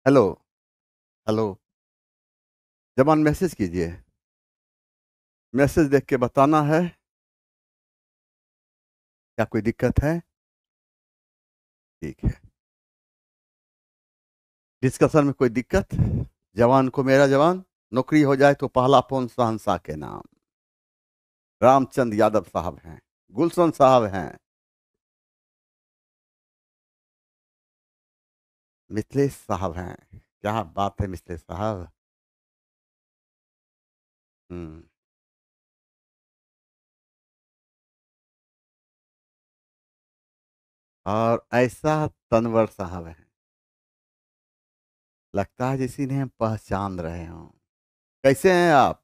Hello. Hello. जवान message कीजिए। Message देख के बताना है क्या कोई दिक्कत है। ठीक है। डिस्कशन में कोई दिक्कत? जवान को मेरा जवान नौकरी हो जाए तो पहला फोन शहंशाह के नाम। रामचंद्र यादव साहब हैं। गुलशन साहब हैं। मिथिलेश साहब हैं। क्या बात है मिथिलेश साहब। हम्म। और ऐसा तनवर साहब हैं। लगता है जिसी ने हम पहचान रहे हों। कैसे हैं आप?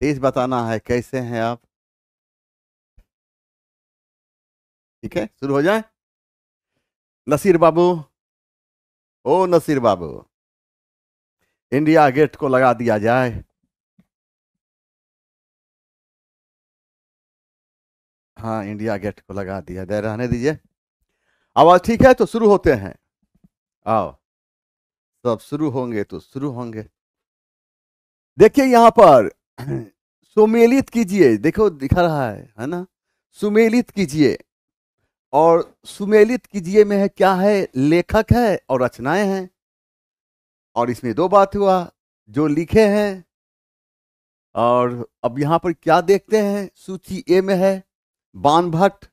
तेज बताना है कैसे हैं आप। ठीक है, शुरू हो जाए। नसीर बाबू। ओ नसीर बाबू। इंडिया गेट को लगा दिया जाए। हाँ, इंडिया गेट को लगा दिया जाए, रहने दीजिए। आवाज ठीक है तो शुरू होते हैं। आओ। सब शुरू होंगे तो शुरू होंगे। देखिए यहां पर सुमेलित कीजिए, देखो दिखा रहा है ना। सुमेलित कीजिए। और सुमेलित कीजिए में है क्या है, लेखक है और रचनाएं हैं। और इसमें दो बात हुआ, जो लिखे हैं। और अब यहां पर क्या देखते हैं, सूची ए में है बाण भट्ट।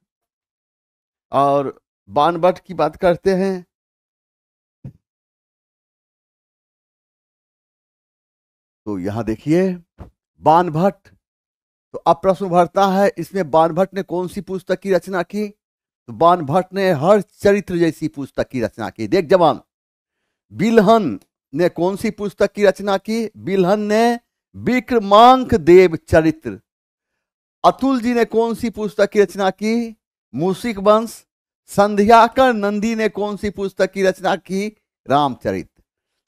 और बाण भट्ट की बात करते हैं। तो यहां देखिए बाण भट्ट। तो अब प्रश्न उभरता है, इसमें बाण भट्ट ने कौन सी पुस्तक की रचना की? तो बाण भट्ट ने हर चरित्र जैसी पुस्तक की रचना की। देख जवान, बिल्हन ने कौन सी पुस्तक की रचना की? बिल्हन ने विक्रमांक देव चरित्र। अतुल जी ने कौन सी पुस्तक की रचना की? मूषिक वंश। संध्याकर नंदी ने कौन सी पुस्तक की रचना की? रामचरित।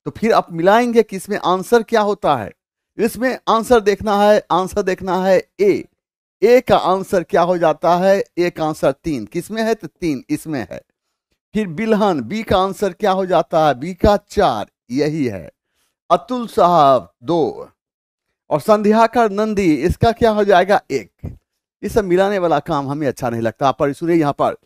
तो फिर आप मिलाएंगे कि इसमें आंसर क्या होता है। इसमें आंसर देखना है, आंसर देखना है ए। ए का आंसर क्या हो जाता है? ए का आंसर 3 किसमें है? तो 3 इसमें है। फिर बिल्हन, बी का आंसर क्या हो जाता है? बी का 4 यही है। अतुल साहब 2। और संध्याकर नंदी, इसका क्या हो जाएगा? 1। ये सब मिलाने वाला काम हमें अच्छा नहीं लगता। पर सुनिए यहां पर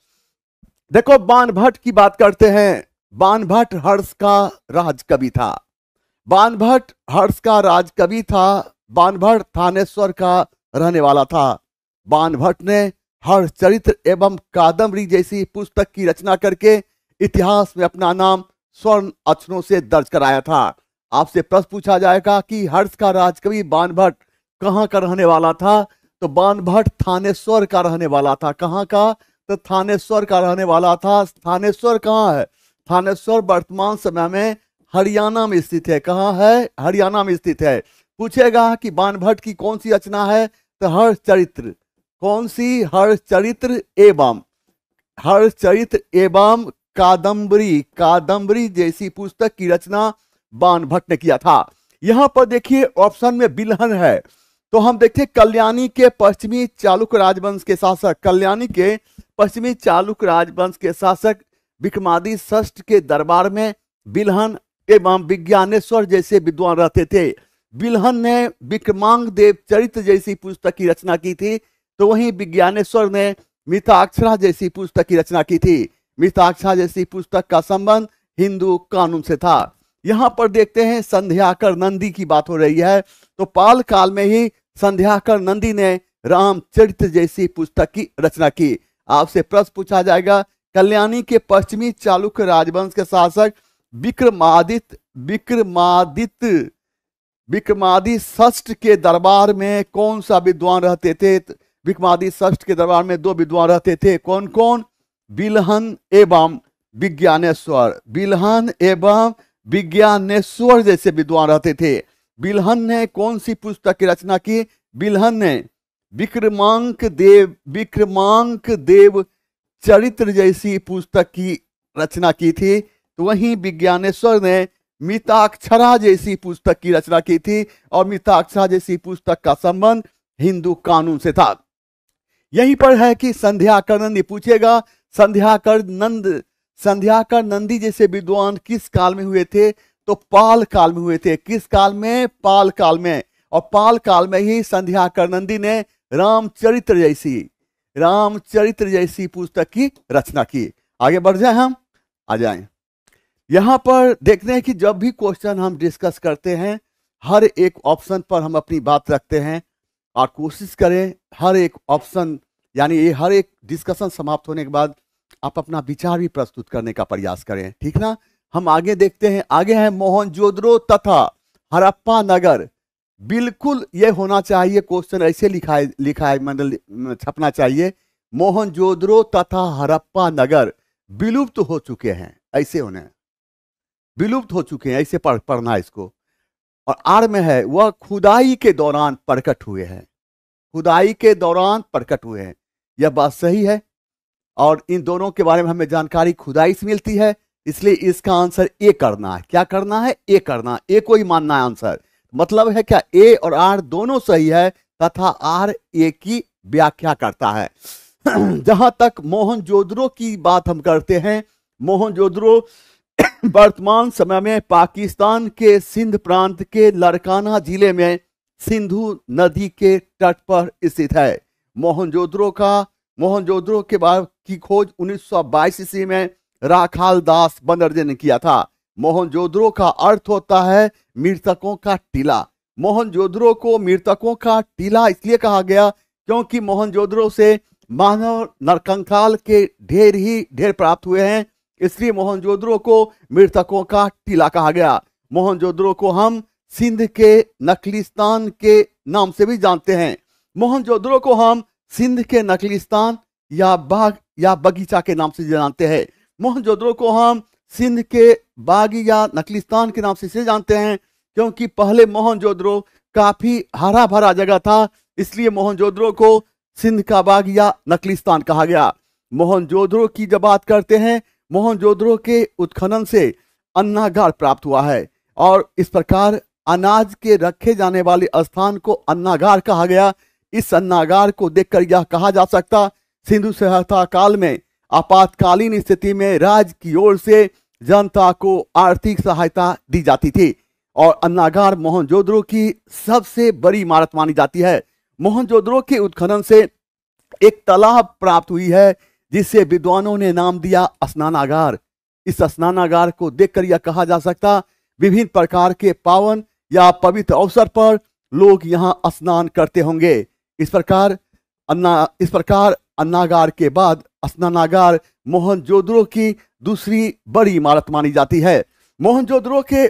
देखो, बाण भट्ट की बात करते हैं। बाण भट्ट हर्ष का राज कवि था। बाण भट्ट हर्ष का राज कवि था। बाण भट्ट थानेश्वर का रहने वाला था। बाण भट्ट ने हर चरित्र एवं कादम्बरी जैसी पुस्तक की रचना करके इतिहास में अपना नाम स्वर्ण अक्षरों से दर्ज कराया था। आपसे प्रश्न पूछा जाएगा कि हर्ष का राजकवि बाण भट्ट कहाँ का रहने वाला था? तो बाण भट्ट थानेश्वर का रहने वाला था। कहाँ का? तो थानेश्वर का रहने वाला था। थानेश्वर कहाँ है? थानेश्वर वर्तमान समय में हरियाणा में स्थित है। कहाँ है? हरियाणा में स्थित है। पूछेगा कि बाण भट्ट की कौन सी रचना है? तो हर चरित्र। कौन सी? हर चरित्र एवं हर चरित्र एवं कादम्बरी, कादम्बरी जैसी पुस्तक की रचना बाण भट्ट ने किया था। यहां पर देखिए ऑप्शन में बिल्हन है। तो हम देखिए कल्याणी के पश्चिमी चालुक्य राजवंश के शासक, कल्याणी के पश्चिमी चालुक्य राजवंश के शासक विक्रमादित्य षष्ठ के दरबार में बिल्हन एवं विज्ञानेश्वर जैसे विद्वान रहते थे। बिल्हन ने विक्रमांक देव चरित्र जैसी पुस्तक की रचना की थी। तो वहीं विज्ञानेश्वर ने मिताक्षरा जैसी पुस्तक की रचना की थी। मिताक्षरा जैसी पुस्तक का संबंध हिंदू कानून से था। यहां पर देखते हैं संध्याकर नंदी की बात हो रही है। तो पाल काल में ही संध्याकर नंदी ने रामचरित्र जैसी पुस्तक की रचना की। आपसे प्रश्न पूछा जाएगा, कल्याणी के पश्चिमी चालुक्य राजवंश के शासक विक्रमादित्य षष्ठ के दरबार में कौन सा विद्वान रहते थे? विक्रमादित्य षष्ठ के दरबार में 2 विद्वान रहते थे। कौन कौन? बिल्हन एवं विज्ञानेश्वर। बिल्हन एवं विज्ञानेश्वर जैसे विद्वान रहते थे। बिल्हन ने कौन सी पुस्तक की रचना की? बिल्हन ने विक्रमांक देव चरित्र जैसी पुस्तक की रचना की थी। तो वहीं विज्ञानेश्वर ने मिताक्षरा जैसी पुस्तक की रचना की थी। और मिताक्षरा जैसी पुस्तक का संबंध हिंदू कानून से था। यहीं पर है कि संध्याकर नंदी पूछेगा, संध्याकर नंद संध्याकर नंदी जैसे विद्वान किस काल में हुए थे? तो पाल काल में हुए थे। किस काल में? पाल काल में। और पाल काल में ही संध्याकर नंदी ने रामचरित्र जैसी पुस्तक की रचना की। आगे बढ़ जाए, हम आ जाएं। यहां पर देखते हैं कि जब भी क्वेश्चन हम डिस्कस करते हैं, हर एक ऑप्शन पर हम अपनी बात रखते हैं और कोशिश करें हर एक ऑप्शन यानी ये हर एक डिस्कशन समाप्त होने के बाद आप अपना विचार भी प्रस्तुत करने का प्रयास करें, ठीक ना। हम आगे देखते हैं। आगे है मोहनजोदड़ो तथा हड़प्पा नगर। बिल्कुल ये होना चाहिए, क्वेश्चन ऐसे लिखा है मतलब छपना चाहिए, मोहनजोदड़ो तथा हड़प्पा नगर विलुप्त हो चुके हैं, ऐसे होने विलुप्त हो चुके हैं, ऐसे पढ़ना इसको। और आर में है वह खुदाई के दौरान प्रकट हुए हैं। खुदाई के दौरान प्रकट हुए हैं, यह बात सही है। और इन दोनों के बारे में हमें जानकारी खुदाई से मिलती है, इसलिए इसका आंसर ए करना है। क्या करना है? ए करना। ए को ही मानना है आंसर। मतलब है क्या? ए और आर दोनों सही है तथा आर ए की व्याख्या करता है। जहां तक मोहनजोदड़ो की बात हम करते हैं, मोहनजोदड़ो वर्तमान समय में पाकिस्तान के सिंध प्रांत के लड़काना जिले में सिंधु नदी के तट पर स्थित है। मोहनजोदड़ो के बाद की खोज 1922 ईस्वी में राखाल दास बनर्जे ने किया था। मोहनजोदड़ो का अर्थ होता है मृतकों का टीला। मोहनजोदड़ो को मृतकों का टीला इसलिए कहा गया क्योंकि मोहनजोदड़ो से मानव नरकंकाल के ढेर प्राप्त हुए हैं, इसलिए मोहनजोदड़ो को मृतकों का टीला कहा गया। मोहनजोदड़ो को हम सिंध के नकलिस्तान के नाम से भी जानते हैं। मोहनजोदड़ो को हम सिंध के नकलिस्तान या बाग या बगीचा के नाम से जानते हैं। मोहनजोदड़ो को हम सिंध के बाग या नकलिस्तान के नाम से इसलिए जानते हैं क्योंकि पहले मोहनजोदड़ो काफी हरा भरा जगह था, इसलिए मोहनजोदड़ो को सिंध का बाग या नकलिस्तान कहा गया। मोहनजोदड़ो की जब बात करते हैं, मोहनजोदड़ो के उत्खनन से अन्नागार प्राप्त हुआ है और इस प्रकार अनाज के रखे जाने वाले स्थान को अन्नागार कहा गया। इस अन्नागार को देखकर यह कहा जा सकता सिंधु सभ्यता काल में आपातकालीन स्थिति में राज्य की ओर से जनता को आर्थिक सहायता दी जाती थी और अन्नागार मोहनजोदड़ो की सबसे बड़ी इमारत मानी जाती है। मोहनजोदड़ो के उत्खनन से एक तालाब प्राप्त हुई है जिसे विद्वानों ने नाम दिया स्नानागार। इस स्नानागार को देखकर यह कहा जा सकता विभिन्न प्रकार के पावन या पवित्र अवसर पर लोग यहाँ स्नान करते होंगे। इस प्रकार अन्नागार के बाद स्नानागार मोहनजोदड़ो की दूसरी बड़ी इमारत मानी जाती है। मोहनजोदड़ो के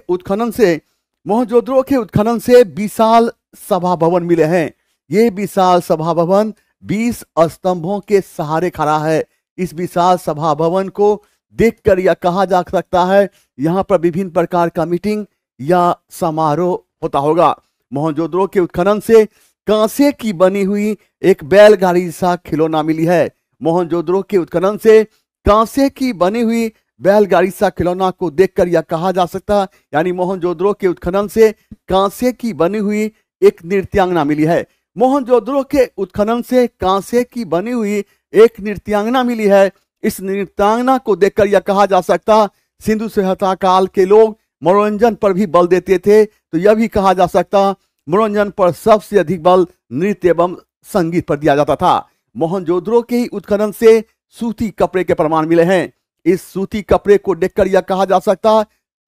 उत्खनन से विशाल सभा भवन मिले हैं। ये विशाल सभा भवन 20 स्तंभों के सहारे खड़ा है। इस विशाल सभा भवन को देखकर यह कहा जा सकता है यहाँ पर विभिन्न प्रकार का मीटिंग या समारोह होता होगा। मोहनजोदड़ो के उत्खनन से कांसे की बनी हुई एक बैलगाड़ी सा खिलौना मिली है। मोहनजोदड़ो के उत्खनन से कांसे की बनी हुई बैलगाड़ी सा खिलौना को देखकर यह कहा जा सकता यानी मोहनजोदड़ो के उत्खनन से कांसे की बनी हुई एक नृत्यांगना मिली है। मोहनजोदड़ो के उत्खनन से कांसे की बनी हुई एक नृत्यांगना मिली है। इस नृत्यांगना को देखकर यह कहा जा सकता सिंधु सभ्यता काल के लोग मनोरंजन पर भी बल देते थे, तो यह भी कहा जा सकता मनोरंजन पर सबसे अधिक बल नृत्य एवं संगीत पर दिया जाता था। मोहनजोदड़ो के ही उत्खनन से सूती कपड़े के प्रमाण मिले हैं। इस सूती कपड़े को देखकर यह कहा जा सकता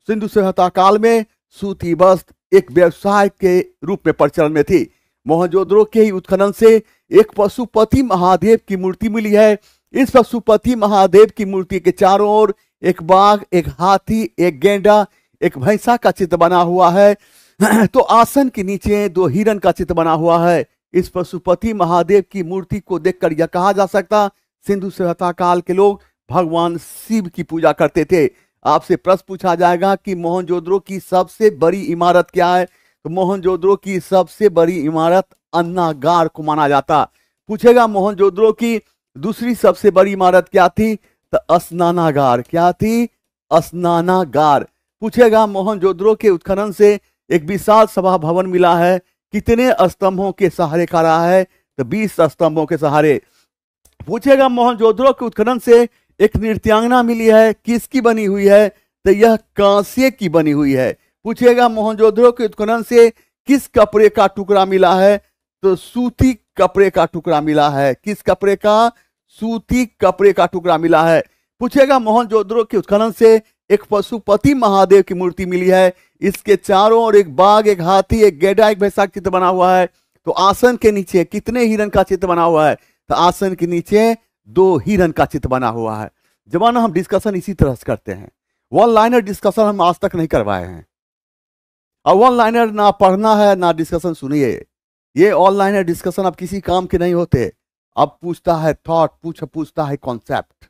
सिंधु सभ्यता काल में सूती वस्त्र एक व्यवसाय के रूप में प्रचलन में थी। मोहनजोदड़ो के ही उत्खनन से एक पशुपति महादेव की मूर्ति मिली है। इस पशुपति महादेव की मूर्ति के चारों ओर एक बाघ, एक हाथी, एक गेंडा, एक भैंसा का चित्र बना हुआ है तो आसन के नीचे 2 हिरण का चित्र बना हुआ है। इस पशुपति महादेव की मूर्ति को देखकर यह कहा जा सकता सिंधु सभ्यता काल के लोग भगवान शिव की पूजा करते थे। आपसे प्रश्न पूछा जाएगा कि मोहनजोदड़ो की सबसे बड़ी इमारत क्या है, तो मोहनजोदड़ो की सबसे बड़ी इमारत अन्नागार को माना जाता। पूछेगा मोहनजोदड़ो की दूसरी सबसे बड़ी इमारत क्या थी, तो स्नानागार। क्या थी? स्नानागार। पूछेगा मोहनजोदड़ो के उत्खनन से एक विशाल सभा भवन मिला है, कितने स्तंभों के सहारे खड़ा है, तो 20 स्तंभों के सहारे। पूछेगा मोहनजोदड़ो के उत्खनन से एक नृत्यांगना मिली है, किसकी बनी हुई है? तो यह कांसे की बनी हुई है। पूछेगा मोहनजोदड़ो के उत्खनन से किस कपड़े का टुकड़ा मिला है? तो सूती कपड़े का टुकड़ा मिला है। किस कपड़े का? सूती कपड़े का टुकड़ा मिला है। पूछेगा मोहनजोदड़ो के उत्खनन से एक पशुपति महादेव की मूर्ति मिली है, इसके चारों ओर एक बाघ, एक हाथी, एक गैंडा, एक भैंसा का चित्र बना हुआ है। तो आसन के नीचे कितने हिरण का चित्र बना हुआ है? तो आसन के नीचे 2 हिरण का चित्र बना हुआ है। जवान, हम डिस्कशन इसी तरह से करते हैं। वन लाइनर डिस्कशन हम आज तक नहीं करवाए हैं। अब वन लाइनर ना पढ़ना है ना डिस्कशन सुनिए। ये ऑनलाइन डिस्कशन अब किसी काम के नहीं होते। अब पूछता है थॉट, पूछता है कॉन्सेप्ट।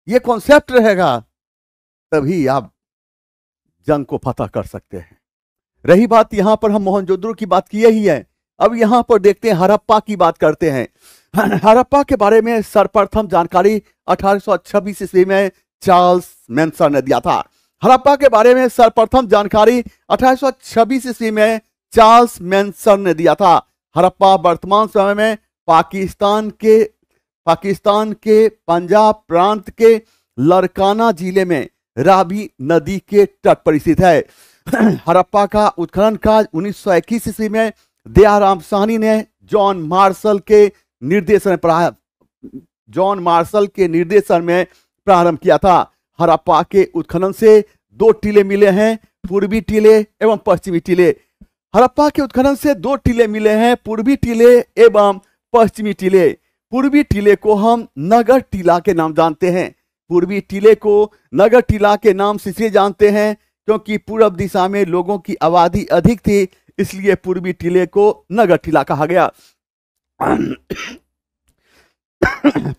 ये कॉन्सेप्ट रहेगा तभी आप जंग को फतह कर सकते हैं। रही बात यहां पर हम मोहनजोदड़ो की बात किए ही है। अब यहां पर देखते हैं हड़प्पा की बात करते हैं। हड़प्पा के बारे में सर्वप्रथम जानकारी 1826 ईस्वी में चार्ल्स मैनसन ने दिया था। हड़प्पा के बारे में सर्वप्रथम जानकारी 1826 ईस्वी में चार्ल्स मैनसन ने दिया था। हड़प्पा वर्तमान समय में पाकिस्तान के पंजाब प्रांत के लरकाना जिले में रावी नदी के तट पर स्थित है। हड़प्पा का उत्खनन कार्य 1921 ईस्वी में दयाराम साहनी ने जॉन मार्शल के निर्देशन में प्रारंभ किया था। हड़प्पा के उत्खनन से 2 टीले मिले हैं, पूर्वी टीले एवं पश्चिमी टीले। हड़प्पा के उत्खनन से 2 टीले मिले हैं, पूर्वी टीले एवं पश्चिमी टीले। पूर्वी टीले को हम नगर टीला के नाम जानते हैं। पूर्वी टीले को नगर टीला के नाम से इसलिए जानते हैं क्योंकि पूर्व दिशा में लोगों की आबादी अधिक थी, इसलिए पूर्वी टीले को नगर टीला कहा गया।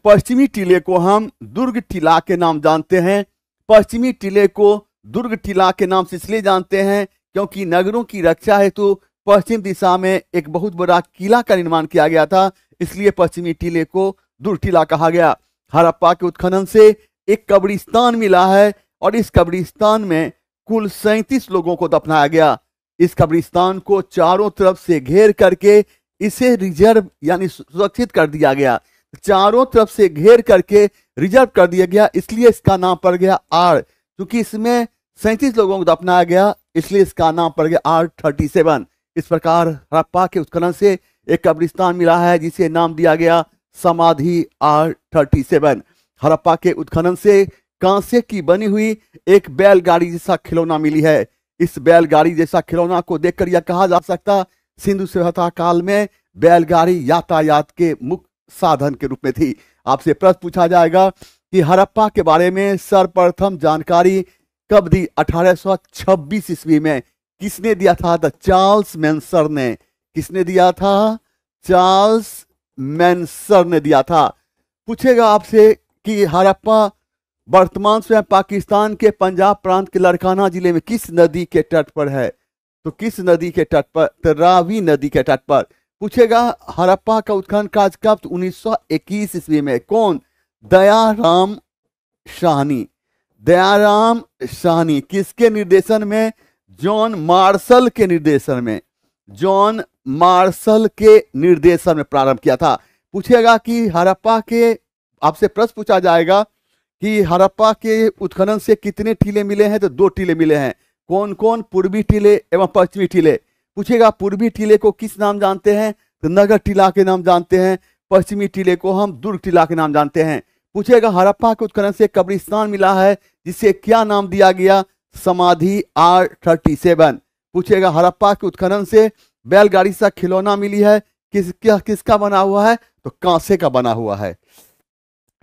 पश्चिमी टीले को हम दुर्ग टीला के नाम जानते हैं। पश्चिमी टीले को दुर्ग टीला के नाम से इसलिए जानते हैं क्योंकि नगरों की रक्षा हेतु पश्चिम दिशा में एक बहुत बड़ा किला का निर्माण किया गया था, इसलिए पश्चिमी टीले को दुर्ग टीला कहा गया। हड़प्पा के उत्खनन से एक कब्रिस्तान मिला है और इस कब्रिस्तान में कुल 37 लोगों को दफनाया गया। इस कब्रिस्तान को चारों तरफ से घेर करके इसे रिजर्व यानी सुरक्षित कर दिया गया। चारों तरफ से घेर करके रिजर्व कर दिया गया, इसलिए इसका नाम पड़ गया आर। क्योंकि इसमें 37 लोगों को दफनाया गया, इसलिए इसका नाम पड़ गया R37। इस प्रकार हड़प्पा के उत्खनन से एक कब्रिस्तान मिला है जिसे नाम दिया गया समाधि R37। हड़प्पा के उत्खनन से कांसे की बनी हुई एक बैलगाड़ी जैसा खिलौना मिली है। इस बैलगाड़ी जैसा खिलौना को देखकर यह कहा जा सकता सिंधु सभ्यता काल में बैलगाड़ी यातायात के मुख्य साधन के रूप में थी। आपसे प्रश्न पूछा जाएगा कि हड़प्पा के बारे में सर्वप्रथम जानकारी कब दी? 1826 ईस्वी में। किसने दिया था? द चार्ल्स मैनसन ने। किसने दिया था? चार्ल्स मैनसन ने दिया था। पूछेगा आपसे कि हड़प्पा वर्तमान में पाकिस्तान के पंजाब प्रांत के लरकाना जिले में किस नदी के तट पर है? तो किस नदी के तट पर? तो रावी नदी के तट पर। पूछेगा हड़प्पा का उत्खनन कार्य कब? 1921 ईस्वी में। कौन? दयाराम साहनी। दयाराम साहनी किसके निर्देशन में? जॉन मार्शल के निर्देशन में। जॉन मार्शल के निर्देशन में प्रारंभ किया था। पूछेगा कि हड़प्पा के, आपसे प्रश्न पूछा जाएगा कि हड़प्पा के उत्खनन से कितने टीले मिले हैं? तो 2 टीले मिले हैं। कौन कौन? पूर्वी टीले एवं पश्चिमी टीले। पूछेगा पूर्वी टीले को किस नाम जानते हैं? तो नगर टीला के नाम जानते हैं। पश्चिमी टीले को हम दुर्ग टीला के नाम जानते हैं। पूछेगा हड़प्पा के उत्खनन से कब्रिस्तान मिला है जिसे क्या नाम दिया गया? समाधि R37। पूछेगा हड़प्पा के उत्खनन से बैलगाड़ी सा खिलौना मिली है, किसका बना हुआ है? तो कांसे का बना हुआ है।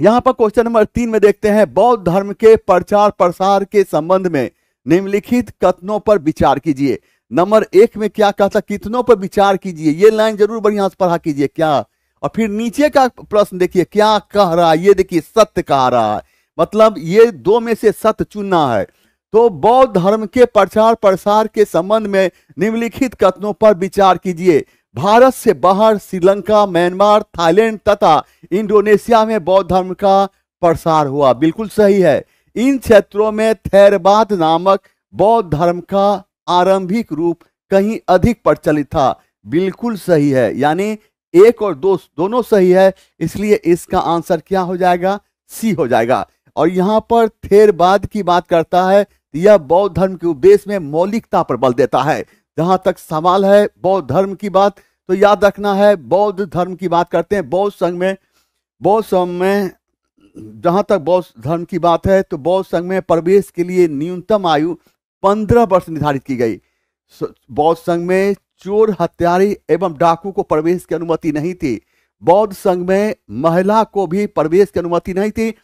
यहां पर क्वेश्चन नंबर 3 में देखते हैं, बौद्ध धर्म के प्रचार प्रसार के संबंध में निम्नलिखित कथनों पर विचार कीजिए। नंबर 1 में क्या कहता? कितनों पर विचार कीजिए। ये लाइन जरूर बढ़िया से पढ़ा कीजिए क्या। और फिर नीचे का प्रश्न देखिए क्या कह रहा है। ये देखिए सत्य कह रहा है, मतलब ये 2 में से सत्य चुनना है। तो बौद्ध धर्म के प्रचार प्रसार के संबंध में निम्नलिखित कथनों पर विचार कीजिए। भारत से बाहर श्रीलंका, म्यांमार, थाईलैंड तथा इंडोनेशिया में बौद्ध धर्म का प्रसार हुआ। बिल्कुल सही है। इन क्षेत्रों में थेरवाद नामक बौद्ध धर्म का आरंभिक रूप कहीं अधिक प्रचलित था। बिल्कुल सही है, यानी 1 और 2 दोनों सही है, इसलिए इसका आंसर क्या हो जाएगा? सी हो जाएगा। और यहाँ पर थेरवाद की बात करता है। यह बौद्ध धर्म के उपदेश में मौलिकता पर बल देता है। जहां तक सवाल है बौद्ध धर्म की बात, तो याद रखना है बौद्ध धर्म की बात करते हैं। बौद्ध संघ में जहां तक बौद्ध धर्म की बात है तो बौद्ध संघ में प्रवेश के लिए न्यूनतम आयु 15 वर्ष निर्धारित की गई। बौद्ध संघ में चोर, हत्यारे एवं डाकू को प्रवेश की अनुमति नहीं थी। बौद्ध संघ में महिला को भी प्रवेश की अनुमति नहीं थी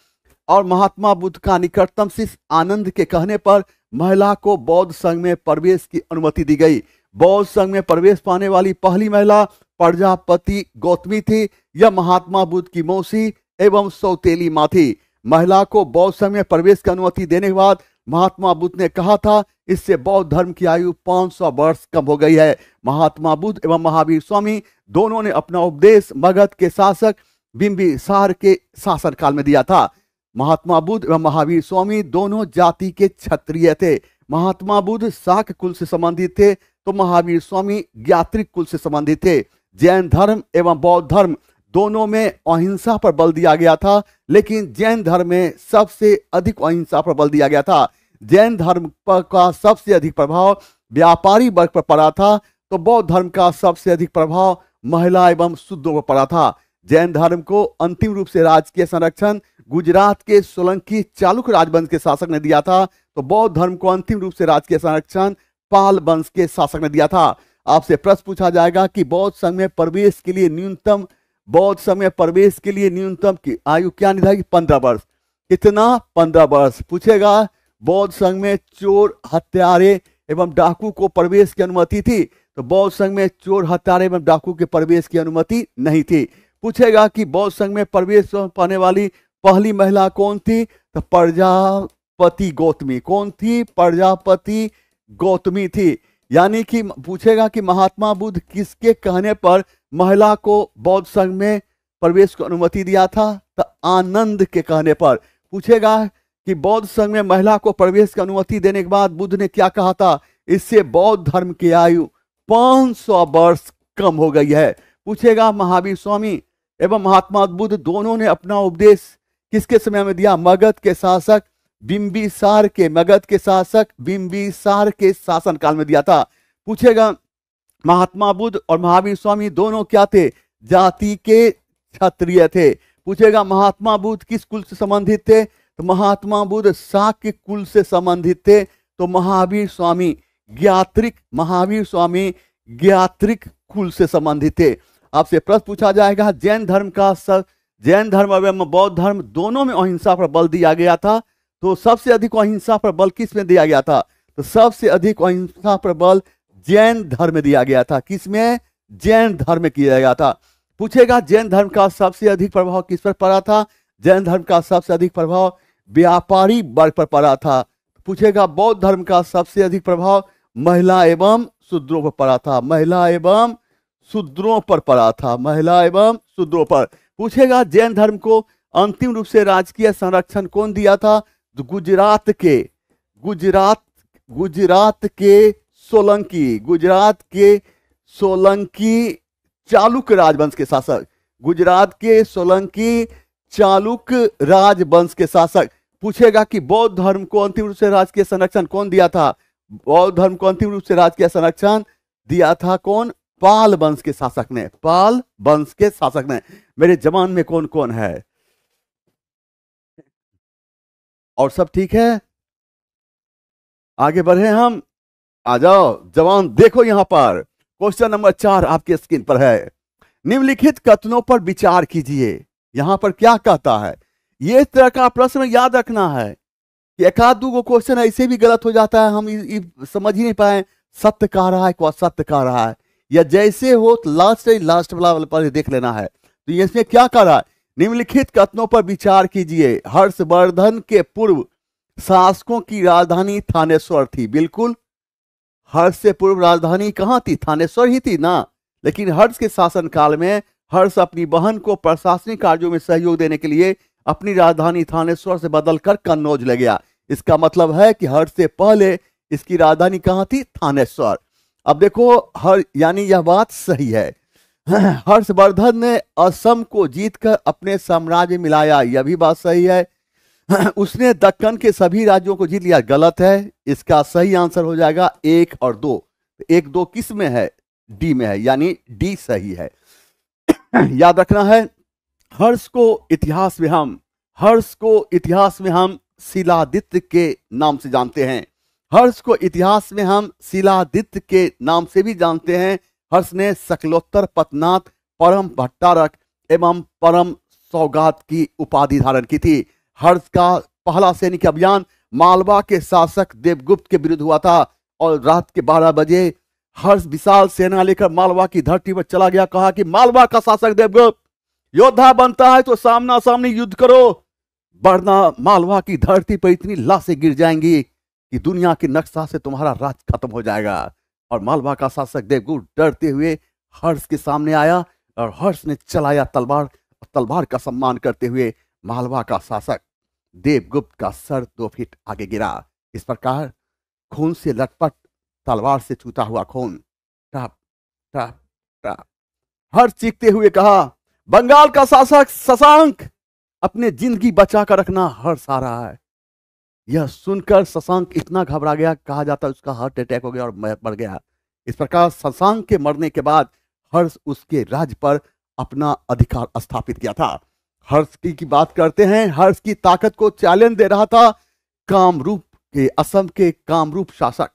और महात्मा बुद्ध का निकटतम शिष्य आनंद के कहने पर महिला को बौद्ध संघ में प्रवेश की अनुमति दी गई। बौद्ध संघ में प्रवेश पाने वाली पहली महिला प्रजापति गौतमी थी। यह महात्मा बुद्ध की मौसी एवं सौतेली मां थी। महिला को बौद्ध संघ में प्रवेश की अनुमति देने के बाद महात्मा बुद्ध ने कहा था, इससे बौद्ध धर्म की आयु 500 वर्ष कम हो गई है। महात्मा बुद्ध एवं महावीर स्वामी दोनों ने अपना उपदेश मगध के शासक बिंबिसार के शासनकाल में दिया था। महात्मा बुद्ध एवं महावीर स्वामी दोनों जाति के क्षत्रिय थे। महात्मा बुद्ध शाक्त कुल से संबंधित थे तो महावीर स्वामी ज्ञात्रिक कुल से संबंधित थे। जैन धर्म एवं बौद्ध धर्म दोनों में अहिंसा पर बल दिया गया था, लेकिन जैन धर्म में सबसे अधिक अहिंसा पर बल दिया गया था। जैन धर्म का सबसे अधिक प्रभाव व्यापारी वर्ग पर पड़ा था, तो बौद्ध धर्म का सबसे अधिक प्रभाव महिला एवं शूद्रों पर पड़ा था। जैन धर्म को अंतिम रूप से राजकीय संरक्षण गुजरात के सोलंकी चालुक्य राजवंश के शासक ने दिया था, तो बौद्ध धर्म को अंतिम रूप से राजकीय संरक्षण पाल वंश के शासक ने दिया था। आपसे प्रश्न पूछा जाएगा कि बौद्ध संघ में प्रवेश के लिए न्यूनतम की आयु क्या निर्धारित? 15 वर्ष। कितना? 15 वर्ष। पूछेगा बौद्ध संघ में चोर, हत्यारे एवं डाकू को प्रवेश की अनुमति थी, तो बौद्ध संघ में चोर, हत्यारे एवं डाकू के प्रवेश की अनुमति नहीं थी। पूछेगा कि बौद्ध संघ में प्रवेश पाने वाली पहली महिला कौन थी? तो प्रजापति गौतमी। कौन थी? प्रजापति गौतमी थी। यानी कि पूछेगा कि महात्मा बुद्ध किसके कहने पर महिला को बौद्ध संघ में प्रवेश की अनुमति दिया था? तो आनंद के कहने पर। पूछेगा कि बौद्ध संघ में महिला को प्रवेश की अनुमति देने के बाद बुद्ध ने क्या कहा था? इससे बौद्ध धर्म की आयु 500 वर्ष कम हो गई है। पूछेगा महावीर स्वामी एवं महात्मा बुद्ध दोनों ने अपना उपदेश किसके समय में दिया? मगध के शासक बिंबिसार के शासन काल में दिया था। पूछेगा महात्मा बुद्ध और महावीर स्वामी दोनों क्या थे? जाति के क्षत्रिय थे। पूछेगा महात्मा बुद्ध किस कुल से संबंधित थे? तो महात्मा बुद्ध शाक्य कुल से संबंधित थे। तो महावीर स्वामी ज्ञात्रिक कुल से संबंधित थे। आपसे प्रश्न पूछा जाएगा जैन धर्म एवं बौद्ध धर्म दोनों में अहिंसा पर बल दिया गया था, तो सबसे अधिक अहिंसा पर बल किस में दिया गया था? तो सबसे अधिक अहिंसा पर बल जैन धर्म में दिया गया था। किसमें? जैन धर्म में किया गया था। पूछेगा जैन धर्म का सबसे अधिक प्रभाव किस पर पड़ा था? जैन धर्म का सबसे अधिक प्रभाव व्यापारी वर्ग पर पड़ा था। पूछेगा बौद्ध धर्म का सबसे अधिक प्रभाव महिला एवं शूद्रों पर पड़ा था। महिला एवं शूद्रों पर। पूछेगा जैन धर्म को अंतिम रूप से राजकीय संरक्षण कौन दिया था? तो गुजरात के सोलंकी चालुक्य राजवंश के शासक। गुजरात के सोलंकी चालुक्य राजवंश के शासक। पूछेगा कि बौद्ध धर्म को अंतिम रूप से राजकीय संरक्षण कौन दिया था? बौद्ध धर्म को अंतिम रूप से राजकीय संरक्षण दिया था कौन? पाल वंश के शासक ने। मेरे जवान में कौन कौन है? और सब ठीक है? आगे बढ़े हम। आ जाओ जवान, देखो यहां पर क्वेश्चन नंबर 4 आपके स्क्रीन पर है। निम्नलिखित कथनों पर विचार कीजिए। यहां पर क्या कहता है? ये तरह का प्रश्न याद रखना है कि एक आध दो क्वेश्चन ऐसे भी गलत हो जाता है, हम समझ ही नहीं पाए सत्य कह रहा है कि असत्य कह रहा है, या जैसे हो तो लास्ट वाला पर देख लेना है। तो इसमें क्या कह रहा है? निम्नलिखित कथनों पर विचार कीजिए। हर्षवर्धन के पूर्व शासकों की राजधानी थानेश्वर थी। बिल्कुल, हर्ष से पूर्व राजधानी कहां थी? थानेश्वर ही थी ना। लेकिन हर्ष के शासन काल में हर्ष अपनी बहन को प्रशासनिक कार्यों में सहयोग देने के लिए अपनी राजधानी थानेश्वर से बदलकर कन्नौज ले गया। इसका मतलब है कि हर्ष से पहले इसकी राजधानी कहां थी? थानेश्वर। अब देखो यानी यह बात सही है। हर्षवर्धन ने असम को जीतकर अपने साम्राज्य मिलाया, यह भी बात सही है। उसने दक्कन के सभी राज्यों को जीत लिया। गलत है, इसका सही आंसर हो जाएगा 1 और 2। 1 2 किस में है? डी में है, यानी डी सही है। याद रखना है, हर्ष को इतिहास में हम शिलादित्य के नाम से जानते हैं। हर्ष को इतिहास में हम शिलादित्य के नाम से भी जानते हैं। हर्ष ने सकलोत्तर पतनाथ, परम भट्टारक एवं परम सौगात की उपाधि धारण की थी। हर्ष का पहला सैनिक अभियान मालवा के शासक देवगुप्त के विरुद्ध हुआ था और रात के 12 बजे हर्ष विशाल सेना लेकर मालवा की धरती पर चला गया। कहा कि मालवा का शासक देवगुप्त, योद्धा बनता है तो सामना सामनी युद्ध करो, वरना मालवा की धरती पर इतनी लाशें गिर जाएंगी कि दुनिया के नक्शा से तुम्हारा राज खत्म हो जाएगा। और मालवा का शासक देवगुप्त डरते हुए हर्ष के सामने आया और हर्ष ने चलाया तलवार। तलवार का सम्मान करते हुए मालवा का शासक देवगुप्त का सर 2 फीट आगे गिरा। इस प्रकार खून से लटपट, तलवार से छूता हुआ खून, टप टप टप। हर्ष चीखते हुए कहा, बंगाल का शासक शशांक, अपने जिंदगी बचा कर रखना, हर्ष आ रहा है। यह सुनकर शशांक इतना घबरा गया, कहा जाता है उसका हार्ट अटैक हो गया और मर गया। इस प्रकार शशांक के मरने के बाद हर्ष उसके राज्य पर अपना अधिकार स्थापित किया था। हर्ष की बात करते हैं। हर्ष की ताकत को चैलेंज दे रहा था कामरूप के, असम के कामरूप शासक।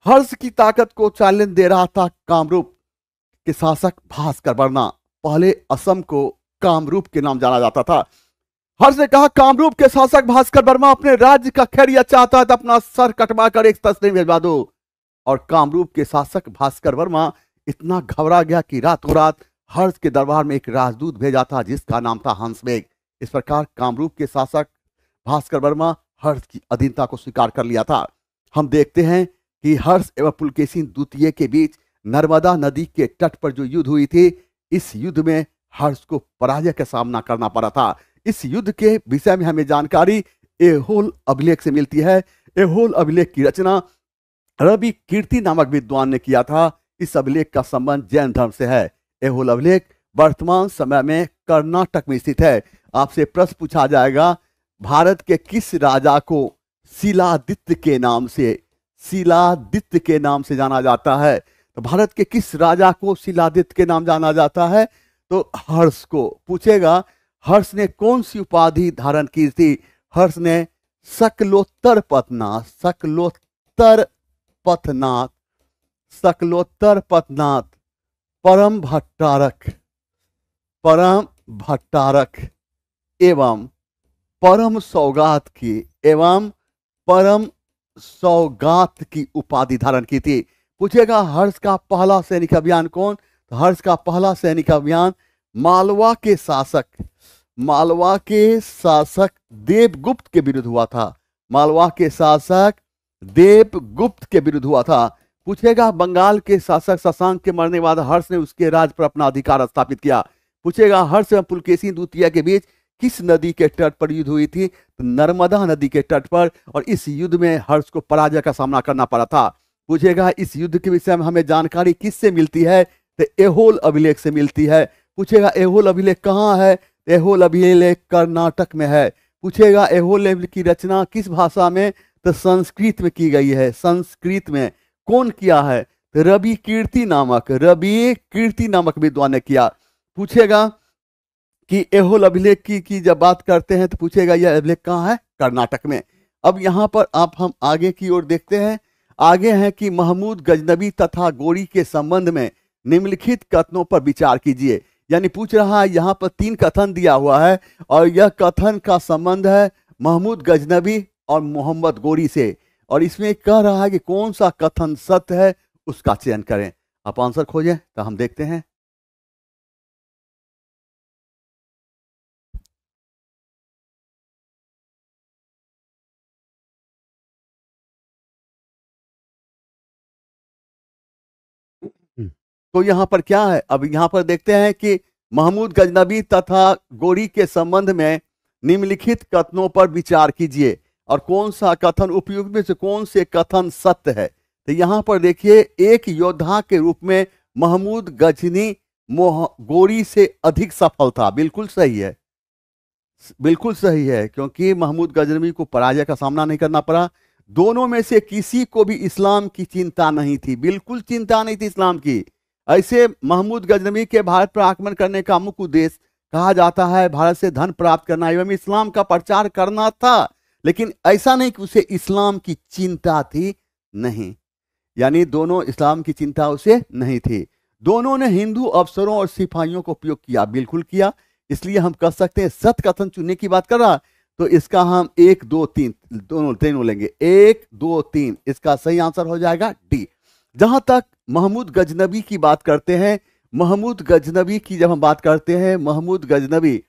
हर्ष की ताकत को चैलेंज दे रहा था कामरूप के शासक भास्कर वर्मा। पहले असम को कामरूप के नाम जाना जाता था। हर्ष ने कहा, कामरूप के शासक भास्कर वर्मा अपने राज्य का खैरिया चाहता है तो अपना सर कटवा कर एक तस्वीर भेजवा दो। और कामरूप के शासक भास्कर वर्मा इतना घबरा गया कि रातों रात हर्ष के दरबार में एक राजदूत भेजा था जिसका नाम था हंसबेग। इस प्रकार कामरूप के शासक भास्कर वर्मा हर्ष की अधीनता को स्वीकार कर लिया था। हम देखते हैं कि हर्ष एवं पुलकेशिन द्वितीय के बीच नर्मदा नदी के तट पर जो युद्ध हुई थी, इस युद्ध में हर्ष को पराजय का सामना करना पड़ा था। इस युद्ध के विषय में हमें जानकारी ऐहोल अभिलेख से मिलती है। ऐहोल अभिलेख की रचना रवि कीर्ति नामक विद्वान ने किया था। इस अभिलेख का संबंध जैन धर्म से है। ऐहोल अभिलेख वर्तमान समय में कर्नाटक में स्थित है। आपसे प्रश्न पूछा जाएगा, भारत के किस राजा को शिलादित्य के नाम से जाना जाता है? तो भारत के किस राजा को शिलादित्य के नाम जाना जाता है? तो हर्ष को पूछेगा, हर्ष ने कौन सी उपाधि धारण की थी? हर्ष ने सकलोत्तर पतनाथ, परम भट्टारक एवं परम सौगात की उपाधि धारण की थी। पूछेगा, हर्ष का पहला सैनिक अभियान कौन? तो हर्ष का पहला सैनिक अभियान मालवा के शासक देवगुप्त के विरुद्ध हुआ था। मालवा के शासक देवगुप्त के विरुद्ध हुआ था। पूछेगा, बंगाल के शासक शशांक के मरने के बाद हर्ष ने उसके राज्य पर अपना अधिकार स्थापित किया। पूछेगा, हर्ष एवं पुलकेशिन द्वितीय के बीच किस नदी के तट पर युद्ध हुई थी? तो नर्मदा नदी के तट पर। और इस युद्ध में हर्ष को पराजय का सामना करना पड़ा था। पूछेगा, इस युद्ध के विषय में हमें जानकारी किससे मिलती है? तो ऐहोल अभिलेख से मिलती है। पूछेगा, ऐहोल अभिलेख कहाँ है? ऐहोल अभिलेख कर्नाटक में है। पूछेगा, ऐहोल अभिलेख की रचना किस भाषा में? तो संस्कृत में की गई है। संस्कृत में कौन किया है? तो रवि कीर्ति नामक विद्वान ने किया। पूछेगा कि ऐहोल अभिलेख की जब बात करते हैं तो पूछेगा, यह अभिलेख कहाँ है? कर्नाटक में। अब यहाँ पर हम आगे की ओर देखते हैं। आगे है कि महमूद गजनबी तथा गोरी के संबंध में निम्नलिखित कथनों पर विचार कीजिए। यानी पूछ रहा है, यहाँ पर 3 कथन दिया हुआ है और यह कथन का संबंध है महमूद गजनबी और मोहम्मद गोरी से। और इसमें कह रहा है कि कौन सा कथन सत्य है, उसका चयन करें। आप आंसर खोजें तो हम देखते हैं। तो यहां पर क्या है? अब यहां पर देखते हैं कि महमूद गजनबी तथा गोरी के संबंध में निम्नलिखित कथनों पर विचार कीजिए और कौन सा कथन उपयुक्त में से कौन से कथन सत्य है। तो यहां पर देखिए, एक योद्धा के रूप में महमूद गजनी गोरी से अधिक सफल था। बिल्कुल सही है, बिल्कुल सही है, क्योंकि महमूद गजनवी को पराजय का सामना नहीं करना पड़ा। दोनों में से किसी को भी इस्लाम की चिंता नहीं थी, बिल्कुल चिंता नहीं थी इस्लाम की। ऐसे महमूद गजनवी के भारत पर आक्रमण करने का मुख्य उद्देश्य कहा जाता है भारत से धन प्राप्त करना एवं इस्लाम का प्रचार करना था, लेकिन ऐसा नहीं कि उसे इस्लाम की चिंता थी, नहीं। यानी दोनों इस्लाम की चिंता उसे नहीं थी। दोनों ने हिंदू अफसरों और सिपाहियों को उपयोग किया, बिल्कुल किया। इसलिए हम कह सकते हैं सत्य कथन चुनने की बात कर रहा, तो इसका हम 1 2 3 दोनों तीनों लेंगे। 1 2 3 इसका सही आंसर हो जाएगा डी। जहां तक महमूद गजनवी की बात करते हैं, महमूद गजनवी की जब हम बात करते हैं, महमूद गजनवी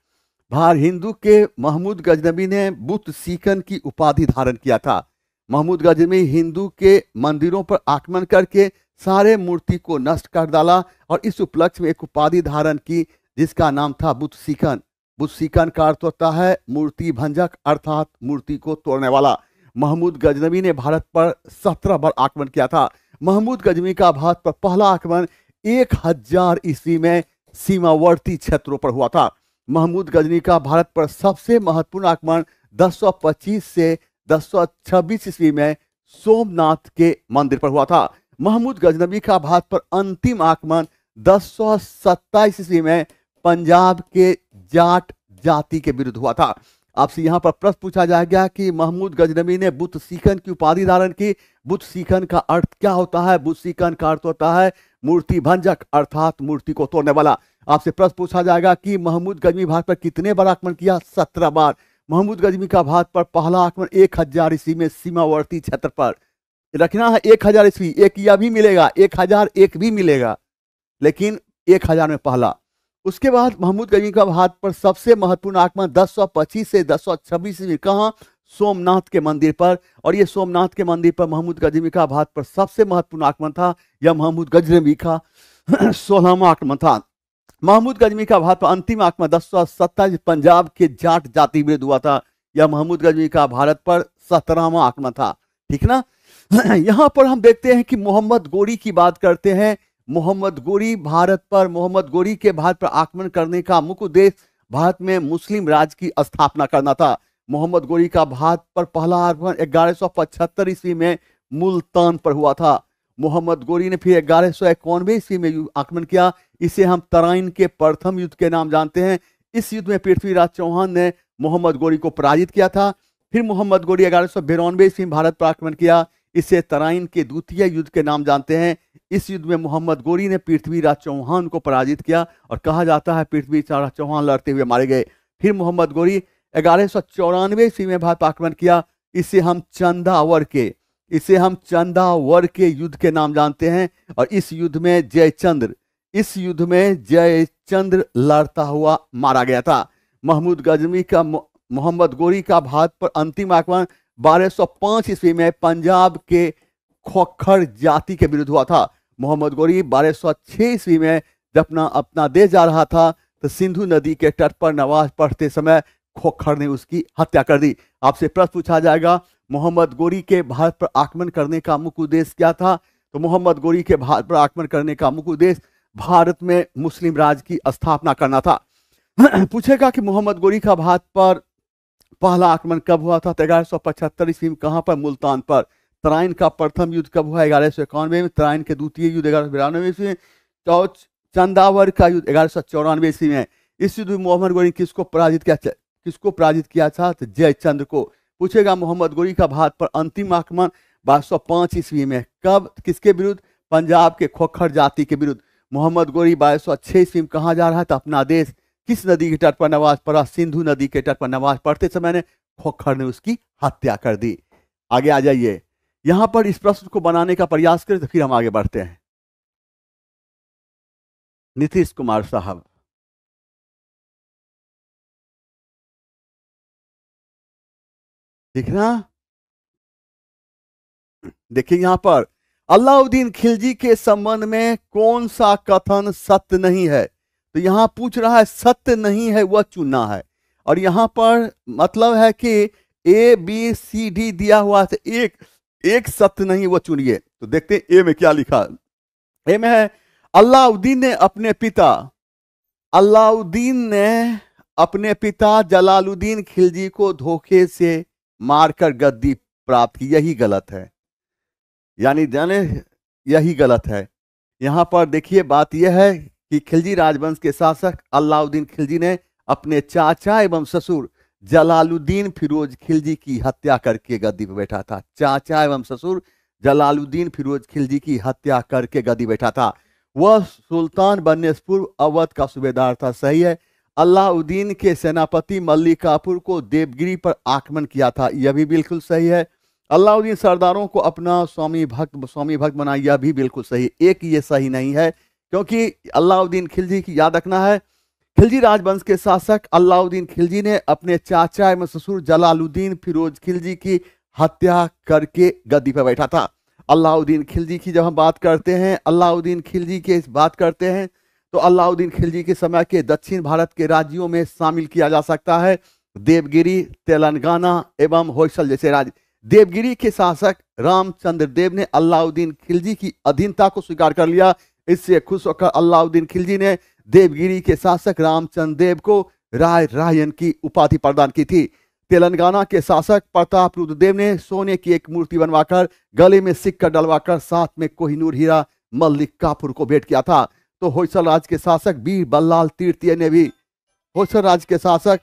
भार हिंदू के महमूद गजनवी ने बुत सीकन की उपाधि धारण किया था। महमूद गजनवी हिंदू के मंदिरों पर आक्रमण करके सारे मूर्ति को नष्ट कर डाला और इस उपलक्ष्य में एक उपाधि धारण की जिसका नाम था बुत सीकन। बुत सीकन का अर्थ होता है मूर्ति भंजक, अर्थात मूर्ति को तोड़ने वाला। महमूद गजनवी ने भारत पर 17 बार आक्रमण किया था। महमूद गजनवी का भारत पर पहला आक्रमण 1000 ईस्वी में सीमावर्ती क्षेत्रों पर हुआ था। महमूद गजनवी का भारत पर सबसे महत्वपूर्ण आक्रमण 1025 से 1026 ईस्वी में सोमनाथ के मंदिर पर हुआ था। महमूद गजनवी का भारत पर अंतिम आक्रमण 1027 ईस्वी में पंजाब के जाट जाति के विरुद्ध हुआ था। आपसे यहां पर प्रश्न पूछा जाएगा कि महमूद गजनवी ने बुत सीकन की उपाधि धारण की। बुत सीकन का अर्थ क्या होता है? बुत सीकन का अर्थ होता है मूर्ति भंजक, अर्थात मूर्ति को तोड़ने वाला। आपसे प्रश्न पूछा जाएगा कि महमूद गजनवी भारत पर कितने बार आक्रमण किया? 17 बार। महमूद गजनवी का भारत पर पहला आक्रमण 1000 ईस्वी में सीमावर्ती क्षेत्र पर। रखना है 1000 ईस्वी, एक यह भी मिलेगा, 1001 भी मिलेगा, लेकिन 1000 में पहला। उसके बाद महमूद गजनवी का भारत पर सबसे महत्वपूर्ण आक्रमण 1025 से 1026 ईस्वी कहां? सोमनाथ के मंदिर पर। और ये सोमनाथ के मंदिर पर महमूद गजनवी का भारत पर सबसे महत्वपूर्ण आक्रमण था। यह महमूद गजनवी का 16वां आक्रमण था। महमूद गजनवी का भारत पर अंतिम आक्रमण 1027 पंजाब के जाट जाति विरुद्ध हुआ था। यह महमूद गजनवी का भारत पर 17वां आक्रमण था। ठीक ना? यहां पर हम देखते हैं कि मोहम्मद गोरी की बात करते हैं। मोहम्मद गोरी मोहम्मद गोरी के भारत पर आक्रमण करने का मुख्य उद्देश्य भारत में मुस्लिम राज की स्थापना करना था। मोहम्मद गोरी का भारत पर पहला आक्रमण 1175 ईस्वी में मुल्तान पर हुआ था। मोहम्मद गोरी ने फिर 1191 ईस्वी में आक्रमण किया। इसे हम तराइन के प्रथम युद्ध के नाम जानते हैं। इस युद्ध में पृथ्वीराज चौहान ने मोहम्मद गोरी को पराजित किया था। फिर मोहम्मद गोरी 1192 ईस्वी में भारत पर आक्रमण किया। इसे तराइन के द्वितीय युद्ध के नाम जानते हैं। इस युद्ध में मोहम्मद गोरी ने पृथ्वीराज चौहान को पराजित किया और कहा जाता है पृथ्वीराज चौहान लड़ते हुए मारे गए। फिर मोहम्मद गोरी 1194 ईस्वी में भारत पर आक्रमण किया। इसे हम चंदावर के युद्ध के नाम जानते हैं। और इस युद्ध में जयचंद्र लड़ता हुआ मारा गया था। मोहम्मद गोरी का भारत पर अंतिम आक्रमण 1205 ईस्वी में पंजाब के खोखर जाति के विरुद्ध हुआ था। मोहम्मद गोरी 1206 ईस्वी में जब अपना देश जा रहा था तो सिंधु नदी के तट पर नमाज पढ़ते समय खोखर ने उसकी हत्या कर दी। आपसे प्रश्न पूछा जाएगा मोहम्मद गोरी के भारत पर आक्रमण करने का मुख्य उद्देश्य क्या था? तो मोहम्मद गोरी के भारत पर आक्रमण करने का मुख्य उद्देश्य भारत में मुस्लिम राज की स्थापना करना था। पूछेगा कि मोहम्मद गोरी का भारत पर पहला आक्रमण कब हुआ था? 1175 ईस्वी में। कहां पर? मुल्तान पर। तराइन का प्रथम युद्ध कब हुआ? 1191 में। तराइन के द्वितीय युद्ध 1192 ईस्वी में। चंदावर का युद्ध 1194 ईस्वी में। इस युद्ध में मोहम्मद गोरी किसको पराजित किया था? तो जयचंद्र को। पूछेगा मोहम्मद गोरी का भारत पर अंतिम आक्रमण 1205 ईस्वी में कब? किसके विरुद्ध? पंजाब के खोखर जाति के विरुद्ध। मोहम्मद गोरी 1206 ईस्वी में कहां जा रहा था? अपना देश। किस नदी के तट पर नमाज पढ़ा? सिंधु नदी के तट पर नमाज पढ़ते समय ने खोखर ने उसकी हत्या कर दी। आगे आ जाइए। यहां पर इस प्रश्न को बनाने का प्रयास करें तो फिर हम आगे बढ़ते हैं। नीतीश कुमार साहब, दिख रहा? देखिए यहां पर अलाउद्दीन खिलजी के संबंध में कौन सा कथन सत्य नहीं है? तो यहां पूछ रहा है सत्य नहीं है वह चुनना है। और यहां पर मतलब है कि ABCD दिया हुआ है, एक सत्य नहीं वह चुनिए। तो देखते हैं ए में क्या लिखा है। ए में है अलाउद्दीन ने अपने पिता जलालुद्दीन खिलजी को धोखे से मारकर गद्दी प्राप्त की। यही गलत है, यानी जाने यही गलत है। यहां पर देखिए बात यह है कि खिलजी राजवंश के शासक अलाउद्दीन खिलजी ने अपने चाचा एवं ससुर जलालुद्दीन फिरोज खिलजी की हत्या करके गद्दी पर बैठा था। चाचा एवं ससुर जलालुद्दीन फिरोज खिलजी की हत्या करके गद्दी बैठा था। वह सुल्तान बनने से पूर्व अवध का सूबेदार था। सही है। अलाउद्दीन के सेनापति मल्लिक काफूर को देवगिरी पर आक्रमण किया था। यह भी बिल्कुल सही है। अलाउद्दीन सरदारों को अपना स्वामी भक्त बना। यह भी बिल्कुल सही। एक ये सही नहीं है, क्योंकि अलाउद्दीन खिलजी की याद रखना है, खिलजी राजवंश के शासक अलाउद्दीन खिलजी ने अपने चाचा एवं ससुर जलालुद्दीन फिरोज खिलजी की हत्या करके गद्दी पर बैठा था। अलाउद्दीन खिलजी की जब हम बात करते हैं, अलाउद्दीन खिलजी की बात करते हैं, तो अलाउद्दीन खिलजी के समय के दक्षिण भारत के राज्यों में शामिल किया जा सकता है देवगिरी, तेलंगाना एवं होयसल जैसे राज्य। देवगिरी के शासक रामचंद्र देव ने अलाउद्दीन खिलजी की अधीनता को स्वीकार कर लिया। इससे खुश होकर अलाउद्दीन खिलजी ने देवगिरी के शासक रामचंद्र देव को राय रायन की उपाधि प्रदान की थी। तेलंगाना के शासक प्रताप रुद्र देव ने सोने की एक मूर्ति बनवाकर गले में सिक्का डलवाकर साथ में कोहिनूर हीरा मल्लिक काफूर को भेंट किया था। तो होयसल राज्य के शासक वीर बल्लाल तृतीय ने भी, होयसल राज्य के शासक,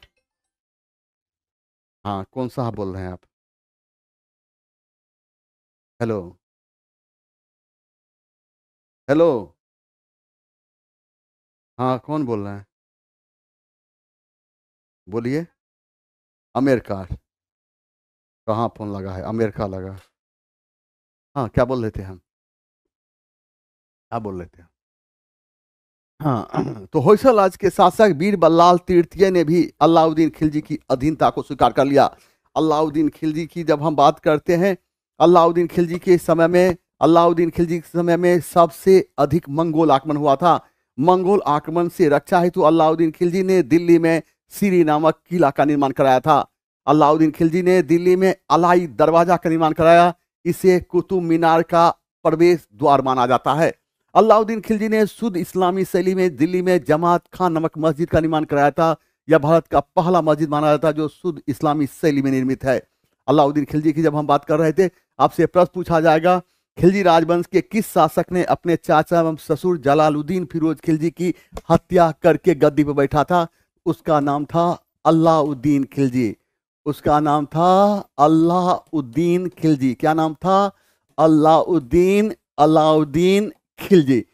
हाँ कौन सा बोल रहे हैं आप? हेलो हेलो, हाँ कौन बोल रहे हैं? बोलिए। अमेरिका? कहाँ फोन लगा है? अमेरिका लगा। हाँ क्या बोल रहे थे हम? क्या बोल रहे थे? हाँ तो होयसल राज्य के शासक वीर बल्लाल तृतीय ने भी अलाउद्दीन खिलजी की अधीनता को स्वीकार कर लिया। अलाउद्दीन खिलजी की जब हम बात करते हैं, अलाउद्दीन खिलजी के समय में सबसे अधिक मंगोल आक्रमण हुआ था। मंगोल आक्रमण से रक्षा हेतु अलाउद्दीन खिलजी ने दिल्ली में सीरी नामक किला का निर्माण कराया था। अलाउद्दीन खिलजी ने दिल्ली में अलाई दरवाजा का निर्माण कराया। इसे कुतुब मीनार का प्रवेश द्वार माना जाता है। अलाउद्दीन खिलजी ने शुद्ध इस्लामी शैली में दिल्ली में जमात खान नामक मस्जिद का निर्माण कराया था। यह भारत का पहला मस्जिद माना जाता है जो शुद्ध इस्लामी शैली में निर्मित है। अलाउद्दीन खिलजी की जब हम बात कर रहे थे, आपसे प्रश्न पूछा जाएगा, खिलजी राजवंश के किस शासक ने अपने चाचा एवं ससुर जलालुद्दीन फिरोज खिलजी की हत्या करके गद्दी पर बैठा था? उसका नाम था अलाउद्दीन खिलजी। उसका नाम था अलाउद्दीन खिलजी। क्या नाम था? अलाउद्दीन खिलजी।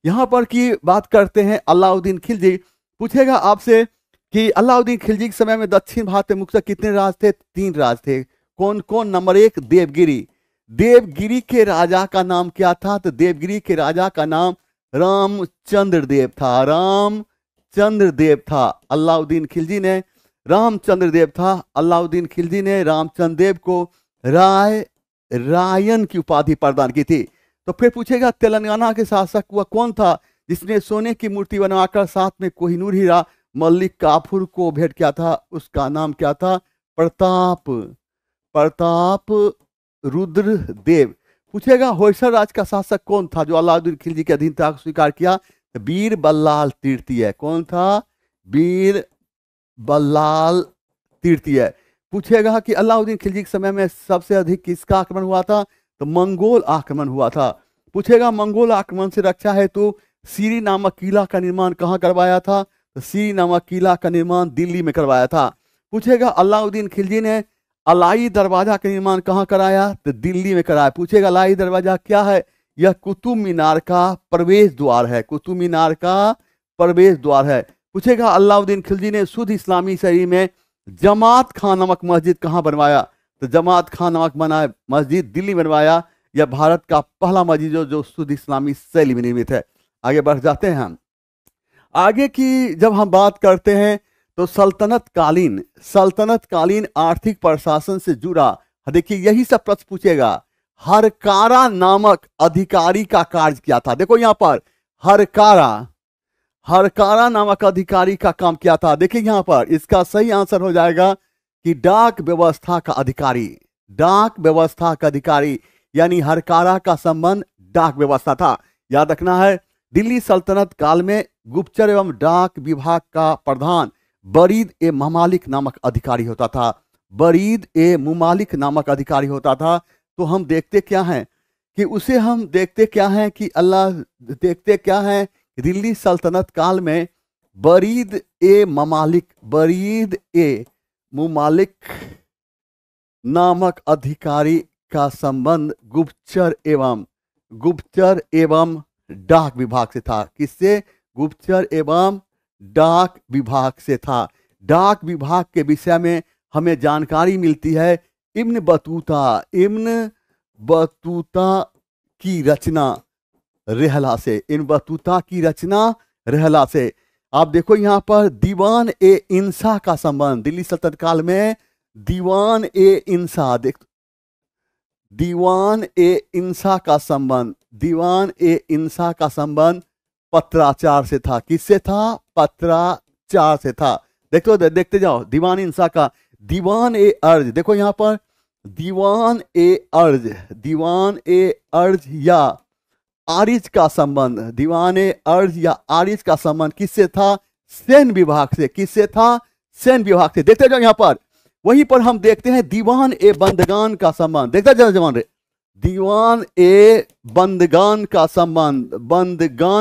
यहां पर की बात करते हैं अलाउद्दीन खिलजी। पूछेगा आपसे कि अलाउद्दीन खिलजी के समय में दक्षिण भारत में मुख्यतः कितने राज थे? 3 राज थे। कौन कौन? नंबर 1 देवगिरी। देवगिरी के राजा का नाम क्या था? तो देवगिरी के राजा का नाम रामचंद्र देव था। रामचंद्र देव था। अलाउद्दीन खिलजी ने रामचंद्र देव था। अलाउद्दीन खिलजी ने रामचंद्र देव को रायन की उपाधि प्रदान की थी। तो फिर पूछेगा तेलंगाना के शासक वह कौन था जिसने सोने की मूर्ति बनवाकर साथ में कोहिनूर हीरा मल्लिक काफूर को भेंट किया था? उसका नाम क्या था? प्रताप रुद्र देव। पूछेगा होयसल राज्य का शासक कौन था जो अलाउद्दीन खिलजी की अधीनता को स्वीकार किया? वीर बल्लाल तृतीय। कौन था? वीर बल्लाल तृतीय। पूछेगा कि अलाउद्दीन खिलजी के समय में सबसे अधिक किसका आक्रमण हुआ था? तो मंगोल आक्रमण हुआ था। पूछेगा मंगोल आक्रमण से रक्षा है तो सीरी नामक किला का निर्माण कहाँ करवाया था? तो सीरी नामक किला का निर्माण दिल्ली में करवाया था। पूछेगा अलाउद्दीन खिलजी ने अलाई दरवाजा का निर्माण कहाँ कराया? तो दिल्ली में कराया। पूछेगा अलाई दरवाजा क्या है? यह कुतुब मीनार का प्रवेश द्वार है। कुतुब मीनार का प्रवेश द्वार है। पूछेगा अलाउद्दीन खिलजी ने शुद्ध इस्लामी शैली में जमात खान नामक मस्जिद कहाँ बनवाया? तो जमात खान नामक मस्जिद दिल्ली बनवाया। यह भारत का पहला मस्जिद जो शुद्ध इस्लामी शैली में निर्मित है। आगे बढ़ जाते हैं हम। आगे की जब हम बात करते हैं तो सल्तनत कालीन आर्थिक प्रशासन से जुड़ा, देखिए यही सब प्रश्न पूछेगा। हरकारा नामक अधिकारी का कार्य क्या था? देखो यहां पर हरकारा नामक अधिकारी का काम क्या था? देखिए यहां पर इसका सही आंसर हो जाएगा कि डाक व्यवस्था का अधिकारी, यानी हरकारा का संबंध डाक व्यवस्था था। याद रखना है, दिल्ली सल्तनत काल में गुप्तचर एवं डाक विभाग का प्रधान बरीद ए ममालिक नामक अधिकारी होता था। बरीद ए मुमालिक नामक अधिकारी होता था। तो हम देखते क्या हैं कि उसे हम देखते क्या हैं कि अल्लाह देखते क्या हैं, दिल्ली सल्तनत काल में बरीद ए ममालिक, बरीद ए मुमालिक नामक अधिकारी का संबंध गुप्तचर एवं डाक विभाग से था। किससे? गुप्तचर एवं डाक विभाग से था। डाक विभाग के विषय में हमें जानकारी मिलती है इब्न बतूता की रचना रहला से। इब्न बतूता की रचना रहला से। आप देखो यहाँ पर दीवान ए इंसा का संबंध, दिल्ली सल्तनत काल में दीवान ए इंसा, देख दीवान ए इंसा का संबंध, दीवान ए इंसा का संबंध पत्राचार से था। किससे था? पत्राचार से था। देखते जाओ दीवान इंसा का। दीवान ए अर्ज, देखो यहाँ पर दीवान ए अर्ज या आरिज का संबंध, दीवान ए अर्ज या आरिज का संबंध किससे था? सैन विभाग से। किससे था? सैन विभाग से। देखते जाओ यहाँ पर, वहीं पर हम देखते हैं दीवान ए बंदगान का संबंध। देखते जाओ जवान रे, दीवान ए बंदगान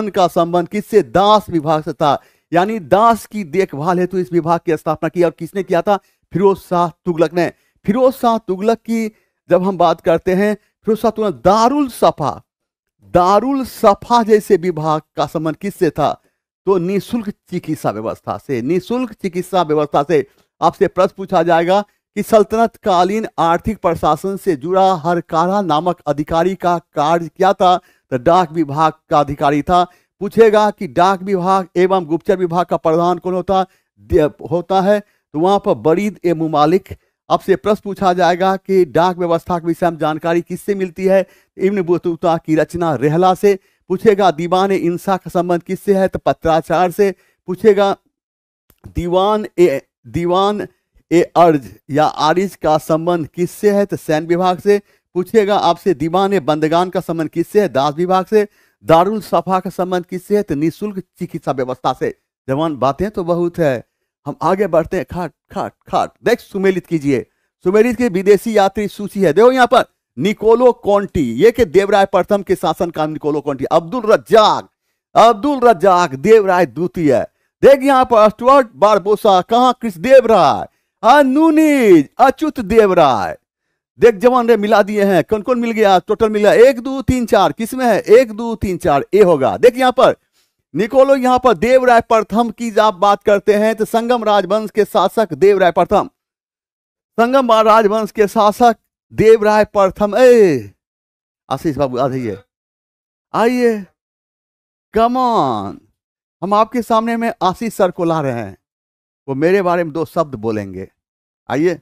का संबंध किससे? दास विभाग से था। यानी दास की देखभाल हेतु इस विभाग की स्थापना की। और किसने किया था? फिरोज शाह तुगलक ने। फिरोज शाह तुगलक की जब हम बात करते हैं, फिरोज शाह तुगलक दारुल सफा जैसे विभाग का संबंध किससे था? तो निःशुल्क चिकित्सा व्यवस्था से। निःशुल्क चिकित्सा व्यवस्था से। आपसे प्रश्न पूछा जाएगा कि सल्तनत कालीन आर्थिक प्रशासन से जुड़ा हरकारा नामक अधिकारी का कार्य क्या था? तो डाक विभाग का अधिकारी था। पूछेगा कि डाक विभाग एवं गुप्तचर विभाग का प्रधान कौन होता है? तो वहां पर बरीद ए मुमालिक। आपसे प्रश्न पूछा जाएगा कि डाक व्यवस्था के विषय में जानकारी किससे मिलती है? इब्न बतूता की रचना रहला से। पूछेगा दीवान ए इंसा का संबंध किससे है? तो पत्राचार से। पूछेगा दीवान ए अर्ज या आरिज का संबंध किससे है? तो सैन विभाग से। पूछेगा आपसे दीवान ए बंदगान का संबंध किससे है? दास विभाग से। दारुल सफा का संबंध किससे है? तो निःशुल्क चिकित्सा व्यवस्था से। जवान बातें तो बहुत है, हम आगे बढ़ते हैं। खाट देख, सुमेलित कीजिए। सुमेलित की विदेशी यात्री सूची है। देखो यहाँ पर निकोलो कॉन्टी, ये के देवराय प्रथम के शासनकाल निकोलो कॉन्टी। अब्दुल रज्जाक देवराय द्वितीय। देख यहाँ पर स्टुअर्ट बारबोसा, कहाँ? कृष्णदेव राय। नूनीज अच्युत देव राय। देख जवान रे मिला दिए हैं। कौन कौन मिल गया? टोटल मिल गया 1 2 3 4। किसमें है? 1 2 3 4 ए होगा। देख यहाँ पर निकोलो, यहाँ पर देवराय प्रथम की आप बात करते हैं तो संगम राजवंश के शासक देवराय प्रथम, संगम राजवंश के शासक देवराय प्रथम। आशीष बाबू आ जाइए, आइए, कम ऑन। हम आपके सामने में आशीष सर को ला रहे हैं, वो मेरे बारे में 2 शब्द बोलेंगे। आइए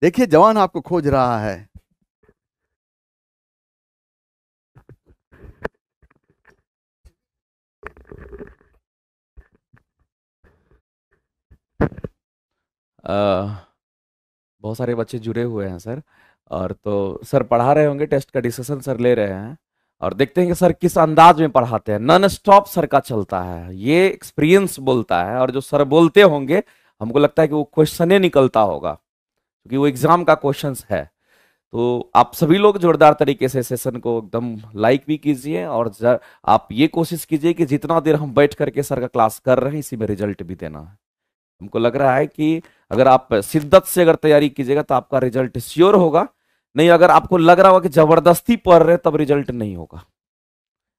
देखिए, जवान आपको खोज रहा है। बहुत सारे बच्चे जुड़े हुए हैं सर, और तो सर पढ़ा रहे होंगे, टेस्ट का डिस्कशन सर ले रहे हैं, और देखते हैं कि सर किस अंदाज में पढ़ाते हैं। नॉन स्टॉप सर का चलता है, ये एक्सपीरियंस बोलता है। और जो सर बोलते होंगे, हमको लगता है कि वो क्वेश्चन निकलता होगा, क्योंकि वो एग्जाम का क्वेश्चन है। तो आप सभी लोग जोरदार तरीके से सेशन को एकदम लाइक भी कीजिए, और आप ये कोशिश कीजिए कि जितना देर हम बैठ करके सर का क्लास कर रहे हैं, इसी में रिजल्ट भी देना है। हमको लग रहा है कि अगर आप शिद्दत से अगर तैयारी कीजिएगा तो आपका रिजल्ट श्योर होगा। नहीं, अगर आपको लग रहा होगा कि जबरदस्ती पढ़ रहे तब रिजल्ट नहीं होगा।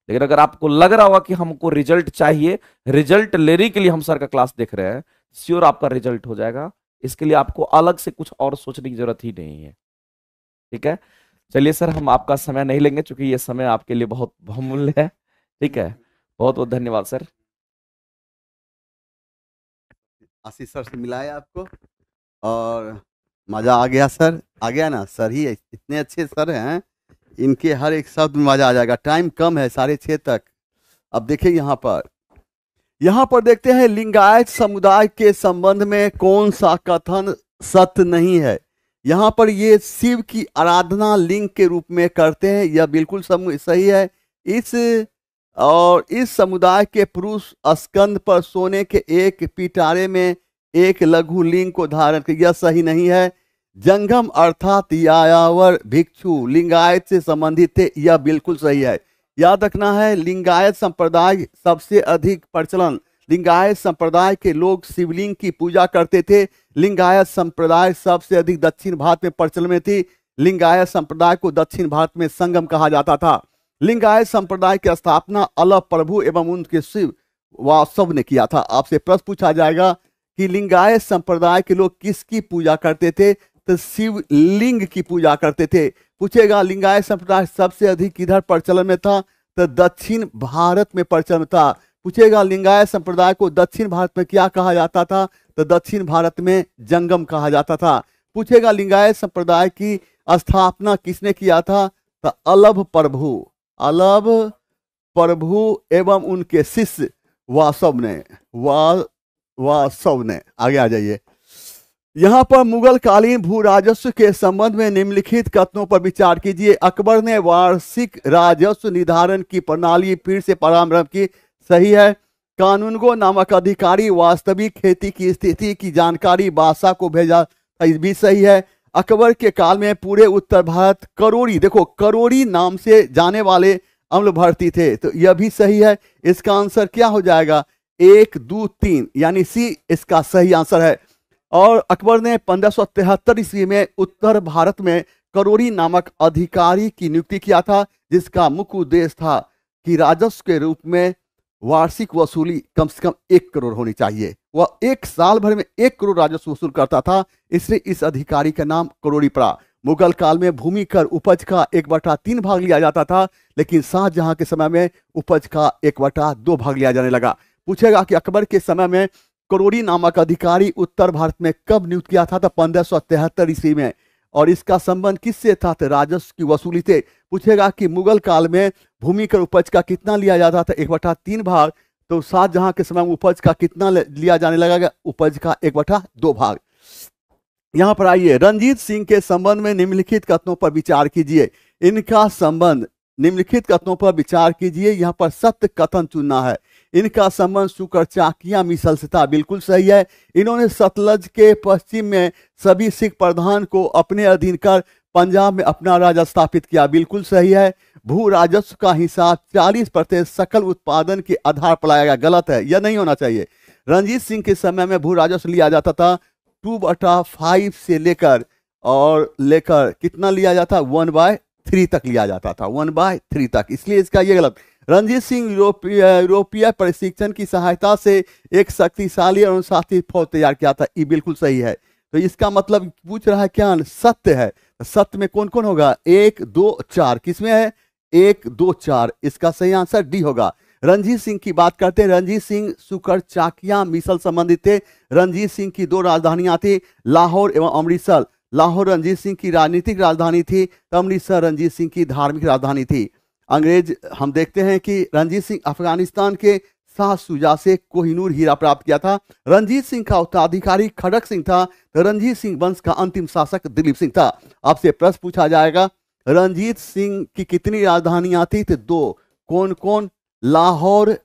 लेकिन अगर आपको लग रहा होगा कि हमको रिजल्ट चाहिए, रिजल्ट लेने के लिए हम सर का क्लास देख रहे हैं, श्योर आपका रिजल्ट हो जाएगा। इसके लिए आपको अलग से कुछ और सोचने की जरूरत ही नहीं है। ठीक है, चलिए सर, हम आपका समय नहीं लेंगे, क्योंकि ये समय आपके लिए बहुत बहुमूल्य है। ठीक है, बहुत बहुत धन्यवाद सर। आशीष सर से मिलाया आपको और मजा आ गया सर, आ गया ना? सर ही इतने अच्छे सर हैं, इनके हर एक शब्द में मजा आ जाएगा। टाइम कम है, 6:30 तक। अब देखिए यहाँ पर देखते हैं लिंगायत समुदाय के संबंध में कौन सा कथन सत्य नहीं है। यहाँ पर ये शिव की आराधना लिंग के रूप में करते हैं, यह बिल्कुल सही है। इस और इस समुदाय के पुरुष स्कंद पर सोने के एक पिटारे में एक लघु लिंग को धारण कर, यह सही नहीं है। जंगम अर्थात यायावर भिक्षु लिंगायत से संबंधित थे, यह बिल्कुल सही है। याद रखना है, लिंगायत संप्रदाय सबसे अधिक प्रचलन, लिंगायत संप्रदाय के लोग शिवलिंग की पूजा करते थे। लिंगायत संप्रदाय सबसे अधिक दक्षिण भारत में प्रचलन में थी। लिंगायत संप्रदाय को दक्षिण भारत में संगम कहा जाता था। लिंगायत संप्रदाय की स्थापना अलग प्रभु एवं उनके शिव वासव ने किया था। आपसे प्रश्न पूछा जाएगा कि लिंगायत संप्रदाय के लोग किसकी पूजा करते थे, तो शिवलिंग की पूजा करते थे। पूछेगा लिंगायत संप्रदाय सबसे अधिक किधर प्रचलन में था, तो दक्षिण भारत में प्रचलन था। पूछेगा लिंगायत संप्रदाय को दक्षिण भारत में क्या कहा जाता था, तो दक्षिण भारत में जंगम कहा जाता था। पूछेगा लिंगायत संप्रदाय की स्थापना किसने किया था, तो अलभ प्रभु एवं उनके शिष्य वासव ने। आगे आ जाइए। यहाँ पर मुगल कालीन भू राजस्व के संबंध में निम्नलिखित कथनों पर विचार कीजिए। अकबर ने वार्षिक राजस्व निर्धारण की प्रणाली फिर से प्रारंभ की, सही है। कानूनगो नामक अधिकारी वास्तविक खेती की स्थिति की जानकारी बादशाह को भेजा, भी सही है। अकबर के काल में पूरे उत्तर भारत करोड़ी, देखो करोड़ी नाम से जाने वाले अम्ल भर्ती थे, तो यह भी सही है। इसका आंसर क्या हो जाएगा, 1, 2, 3 यानी सी इसका सही आंसर है। और अकबर ने 1573 ईस्वी में उत्तर भारत में करोड़ी नामक अधिकारी की नियुक्ति किया था, जिसका मुख्य उद्देश्य था कि राजस्व के रूप में वार्षिक वसूली कम से कम 1 करोड़ होनी चाहिए। वह 1 साल भर में 1 करोड़ राजस्व वसूल करता था, इसलिए इस अधिकारी का नाम करोड़ी पड़ा। मुगल काल में भूमि कर उपज का 1/3 भाग लिया जाता था, लेकिन शाहजहां के समय में उपज का 1/2 भाग लिया जाने लगा। पूछेगा कि अकबर के समय में करोड़ी नामक अधिकारी उत्तर भारत में कब नियुक्त किया था, तो 1573 ईस्वी में। और इसका संबंध किससे था, तो राजस्व की वसूली से। पूछेगा कि मुगल काल में भूमि कर उपज का कितना लिया जाता था, 1/3 भाग, तो शाहजहां के समय में उपज का कितना लिया जाने लगा, उपज का 1/2 भाग। यहां पर आइए, रंजीत सिंह के संबंध में निम्नलिखित कथनों पर विचार कीजिए। इनका संबंध, निम्नलिखित कथनों पर विचार कीजिए, यहां पर सत्य कथन चुनना है। इनका संबंध शुक्र चाकिया मिसल से था, बिल्कुल सही है। इन्होंने सतलज के पश्चिम में सभी सिख प्रधान को अपने अधीन कर पंजाब में अपना राज स्थापित किया, बिल्कुल सही है। भू राजस्व का हिसाब 40% सकल उत्पादन के आधार पर लाया गया, गलत है, यह नहीं होना चाहिए। रंजीत सिंह के समय में भू राजस्व लिया जाता था 2/5 से लेकर कितना लिया जाता, 1/3 तक लिया जाता था, 1/3 तक, इसलिए इसका ये गलत। रंजीत सिंह यूरोपीय प्रशिक्षण की सहायता से एक शक्तिशाली और अनुशासित फौज तैयार किया था, ये बिल्कुल सही है। तो इसका मतलब पूछ रहा है क्या, सत्य है। सत्य में कौन कौन होगा, 1, 2, 4, किसमें है, 1, 2, 4, इसका सही आंसर डी होगा। रंजीत सिंह की बात करते हैं। रंजीत सिंह शुक्र चाकिया मिसल संबंधित थे। रंजीत सिंह की 2 राजधानियां थी, लाहौर एवं अमृतसर। लाहौर रंजीत सिंह की राजनीतिक राजधानी थी, तो अमृतसर रंजीत सिंह की धार्मिक राजधानी थी। अंग्रेज, हम देखते हैं कि रंजीत सिंह अफगानिस्तान के शाह शुजा से कोहिनूर हीरा प्राप्त किया था। रंजीत सिंह का उत्तराधिकारी खड़क सिंह था, तो रंजीत सिंह वंश का अंतिम शासक दिलीप सिंह था। आपसे प्रश्न पूछा जाएगा, रंजीत सिंह की कितनी राजधानियां थी, तो 2, कौन कौन, लाहौर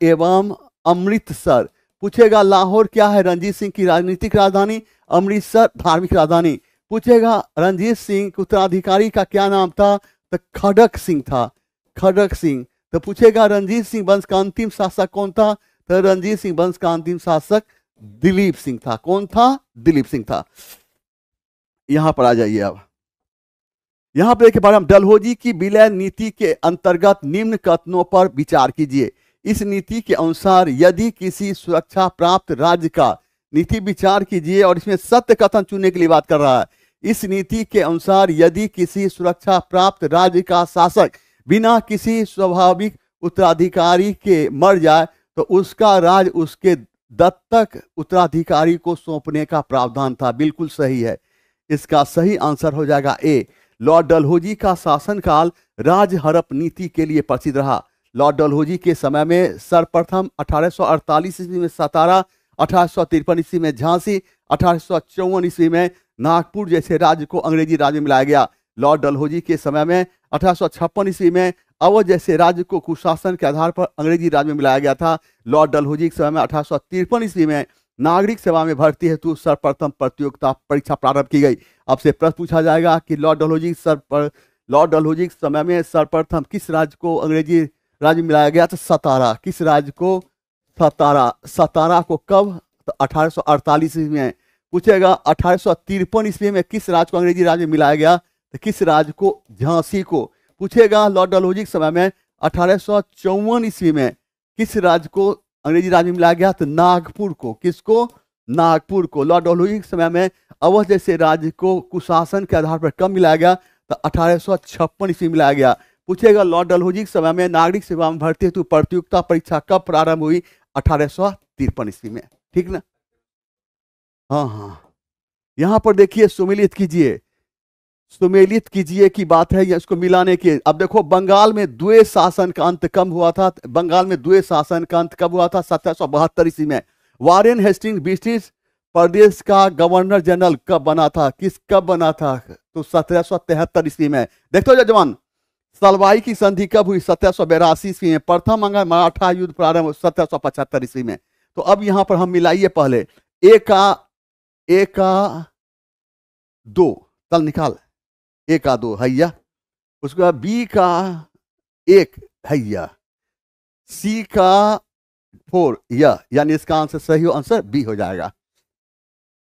एवं अमृतसर। पूछेगा लाहौर क्या है, रंजीत सिंह की राजनीतिक राजधानी, अमृतसर धार्मिक राजधानी। पूछेगा रंजीत सिंह के उत्तराधिकारी का क्या नाम था, तो खड़क सिंह था, खड़क सिंह। तो पूछेगा रंजीत सिंह वंश का अंतिम शासक कौन था, तो रंजीत सिंह वंश का अंतिम शासक दिलीप सिंह था। कौन था, दिलीप सिंह था। यहां पर आ जाइए। अब यहां पर देखिए, हम डलहौजी की विलय नीति के अंतर्गत निम्न कथनों पर विचार कीजिए। इस नीति के अनुसार यदि किसी सुरक्षा प्राप्त राज्य का, नीति विचार कीजिए और इसमें सत्य कथन चुनने के लिए बात कर रहा है। इस नीति के अनुसार यदि किसी सुरक्षा प्राप्त राज्य का शासक बिना किसी स्वाभाविक उत्तराधिकारी के मर जाए, तो उसका राज उसके दत्तक उत्तराधिकारी को सौंपने का प्रावधान था, बिल्कुल सही है। इसका सही आंसर हो जाएगा ए। लॉर्ड डलहौजी का शासनकाल राज हड़प नीति के लिए प्रसिद्ध रहा। लॉर्ड डलहौजी के समय में सर्वप्रथम 1848 ईस्वी में सतारा, 1853 ईस्वी में झांसी, 1854 ईस्वी में नागपुर जैसे राज्य को अंग्रेजी राज्य में मिलाया गया। लॉर्ड डलहौजी के समय में 1856 ईस्वी में अवध जैसे राज्य को कुशासन के आधार पर अंग्रेजी राज में मिलाया गया था। लॉर्ड डलहौजी के समय में 1853 ईस्वी में नागरिक सेवा में भर्ती हेतु सर्वप्रथम प्रतियोगिता परीक्षा प्रारंभ की गई। आपसे प्रश्न पूछा जाएगा कि लॉर्ड डलहौजी के समय में सर्वप्रथम किस राज्य को अंग्रेजी राज्य में मिलाया गया? तो सतारा। किस राज्य को? सतारा को कब? तो 1848 ईस्वी में। पूछेगा 1853 ईस्वी में किस राज्य को अंग्रेजी राज्य में मिलाया गया? तो किस राज्य को? झांसी को। पूछेगा लॉर्ड डलहौजी के समय में 1854 ईस्वी में किस राज्य को अंग्रेजी राज्य में मिलाया गया? तो नागपुर को। किसको? नागपुर को। लॉर्ड डलहौजी के समय में अवध जैसे राज्य को कुशासन के आधार पर कब मिलाया गया? तो 1856 ईस्वी में मिलाया गया। पूछेगा लॉर्ड डलहौजी के समय में नागरिक सेवा में भर्ती हेतु प्रतियोगिता परीक्षा कब प्रारंभ हुई? 1853 ईस्वी में। ठीक ना? हाँ, यहां पर देखिए सुमेलित कीजिए की बात है, या इसको मिलाने की। अब देखो बंगाल में द्वैत शासन का अंत कब हुआ था? बंगाल में द्वैत शासन का अंत कब हुआ था? 1772 ईस्वी में। वारेन हेस्टिंग्स ब्रिटिश प्रदेश का गवर्नर जनरल कब बना था? कब बना था? तो 1773 ईस्वी में। देखते हो जवान, सलवाई की संधि कब हुई? 1782 ईस्वी में। प्रथम अंग मराठा युद्ध प्रारंभ 1775 ईस्वी में। तो अब यहां पर हम मिलाइए पहले ए का 2 तल निकाल, ए का 2 हैया, उसके बाद बी का 1 हैया, सी का 4 यानी इसका आंसर सही हो, आंसर बी हो जाएगा।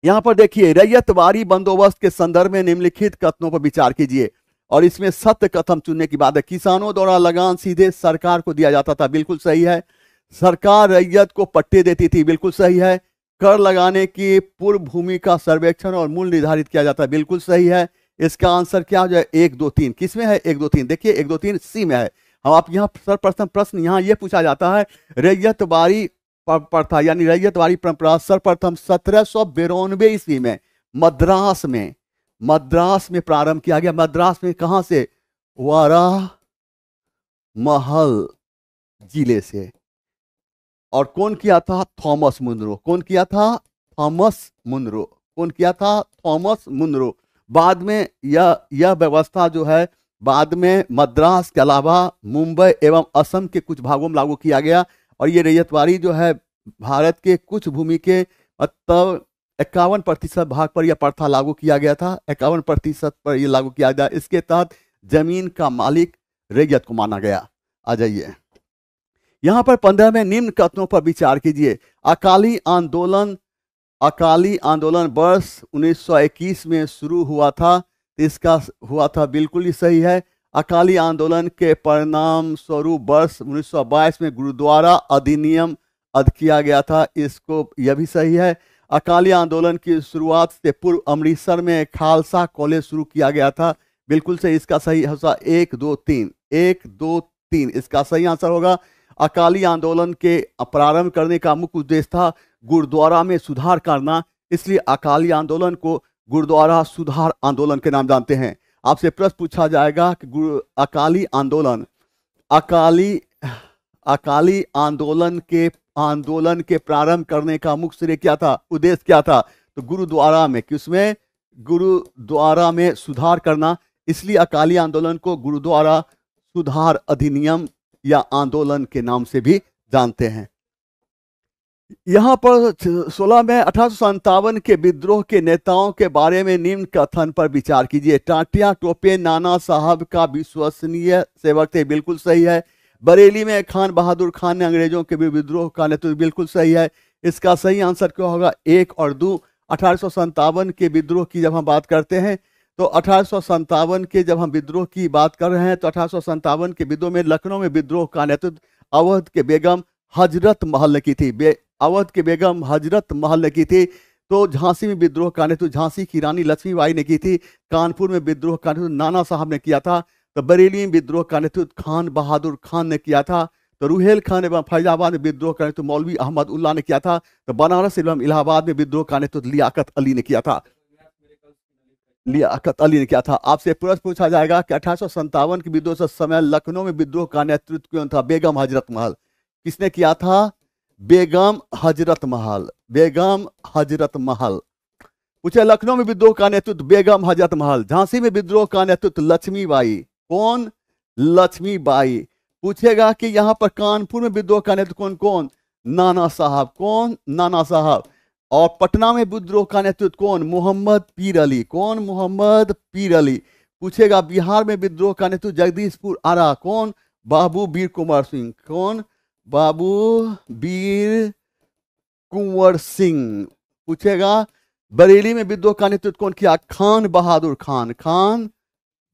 यहां पर देखिए रैयतवारी बंदोबस्त के संदर्भ में निम्नलिखित कथनों पर विचार कीजिए, और इसमें सत्य कथन चुनने की बात है। किसानों द्वारा लगान सीधे सरकार को दिया जाता था, बिल्कुल सही है। सरकार रैयत को पट्टे देती थी, बिल्कुल सही है। कर लगाने की पूर्व भूमि का सर्वेक्षण और मूल्य निर्धारित किया जाता है, बिल्कुल सही है। इसका आंसर क्या हो जाए? 1, 2, 3। किसमें है 1, 2, 3? देखिए 1, 2, 3 सी में है। हम आप यहाँ सर्वप्रथम प्रश्न यहाँ ये पूछा जाता है, रैयतवारी प्रथा यानी रैयतवारी परंपरा सर्वप्रथम 1792 ईस्वी में मद्रास में प्रारंभ किया गया। मद्रास में कहां से? वारामहल जिले से। और कौन किया था? Thomas Munro. कौन किया था? Thomas Munro. बाद में यह व्यवस्था जो है बाद में मद्रास के अलावा मुंबई एवं असम के कुछ भागों में लागू किया गया। और ये रैयतवारी जो है भारत के कुछ भूमि के मतलब 51% भाग पर यह प्रथा लागू किया गया था। 51% पर यह लागू किया गया। इसके तहत जमीन का मालिक रैयत को माना गया। आ जाइए यहां पर 15 में निम्न कथनों पर विचार कीजिए। अकाली आंदोलन वर्ष 1921 में शुरू हुआ था, इसका हुआ था, बिल्कुल ही सही है। अकाली आंदोलन के परिणाम स्वरूप वर्ष 1922 में गुरुद्वारा अधिनियम किया गया था, इसको यह भी सही है। अकाली आंदोलन की शुरुआत से पूर्व अमृतसर में खालसा कॉलेज शुरू किया गया था, बिल्कुल सही। इसका सही होगा 1, 2, 3। 1, 2, 3 इसका सही आंसर होगा। अकाली आंदोलन के प्रारंभ करने का मुख्य उद्देश्य था गुरुद्वारा में सुधार करना, इसलिए अकाली आंदोलन को गुरुद्वारा सुधार आंदोलन के नाम जानते हैं। आपसे प्रश्न पूछा जाएगा कि अकाली आंदोलन के प्रारंभ करने का मुख्य श्रेय क्या था, उद्देश्य क्या था? तो गुरुद्वारा में, किसमें? गुरुद्वारा में सुधार करना, इसलिए अकाली आंदोलन को गुरुद्वारा सुधार अधिनियम या आंदोलन के नाम से भी जानते हैं। यहां पर 16 में 1857 के विद्रोह के नेताओं के बारे में निम्न कथन पर विचार कीजिए। टाटिया टोपे नाना साहब का विश्वसनीय सेवक थे, बिल्कुल सही है। बरेली में खान बहादुर खान ने अंग्रेजों के विद्रोह का नेतृत्व, बिल्कुल सही है। इसका सही आंसर क्या होगा? 1 और 2। 1857 के विद्रोह की जब हम बात करते हैं तो 1857 के जब हम विद्रोह की बात कर रहे हैं तो 1857 के विद्रोह में लखनऊ में विद्रोह का नेतृत्व अवध के बेगम हजरत महल ने की थी। अवध के बेगम हजरत महल ने की थी। तो झांसी में विद्रोह का नेतृत्व झांसी की रानी लक्ष्मीबाई ने की थी। कानपुर में विद्रोह का नेतृत्व नाना साहब ने किया था। तो बरेली में विद्रोह का नेतृत्व खान बहादुर खान ने किया था। तो रुहेल खान एवं फैजाबाद में विद्रोह का नेतृत्व मौलवी अहमद उल्लाह ने किया था। तो बनारस एवं इलाहाबाद में विद्रोह का नेतृत्व लियाकत अली ने किया था। आपसे प्रश्न पूछा जाएगा कि 1857 के विद्रोह से समय लखनऊ में विद्रोह का नेतृत्व कौन था? बेगम हजरत महल। किसने किया था? बेगम हजरत महल। पूछे लखनऊ में विद्रोह का नेतृत्व बेगम हजरत महल। झांसी में विद्रोह का नेतृत्व लक्ष्मीबाई। कौन? लक्ष्मीबाई। पूछेगा कि यहां पर कानपुर में विद्रोह का नेतृत्व कौन कौन? नाना साहब। कौन? नाना साहब। और पटना में विद्रोह का नेतृत्व कौन? मोहम्मद पीर अली। कौन? मोहम्मद पीर अली। पूछेगा बिहार में विद्रोह का नेतृत्व जगदीशपुर आरा। कौन? बाबू वीर कुंवर सिंह। कौन? बाबू वीर कुंवर सिंह। पूछेगा बरेली में विद्रोह का नेतृत्व कौन किया? खान बहादुर खान। खान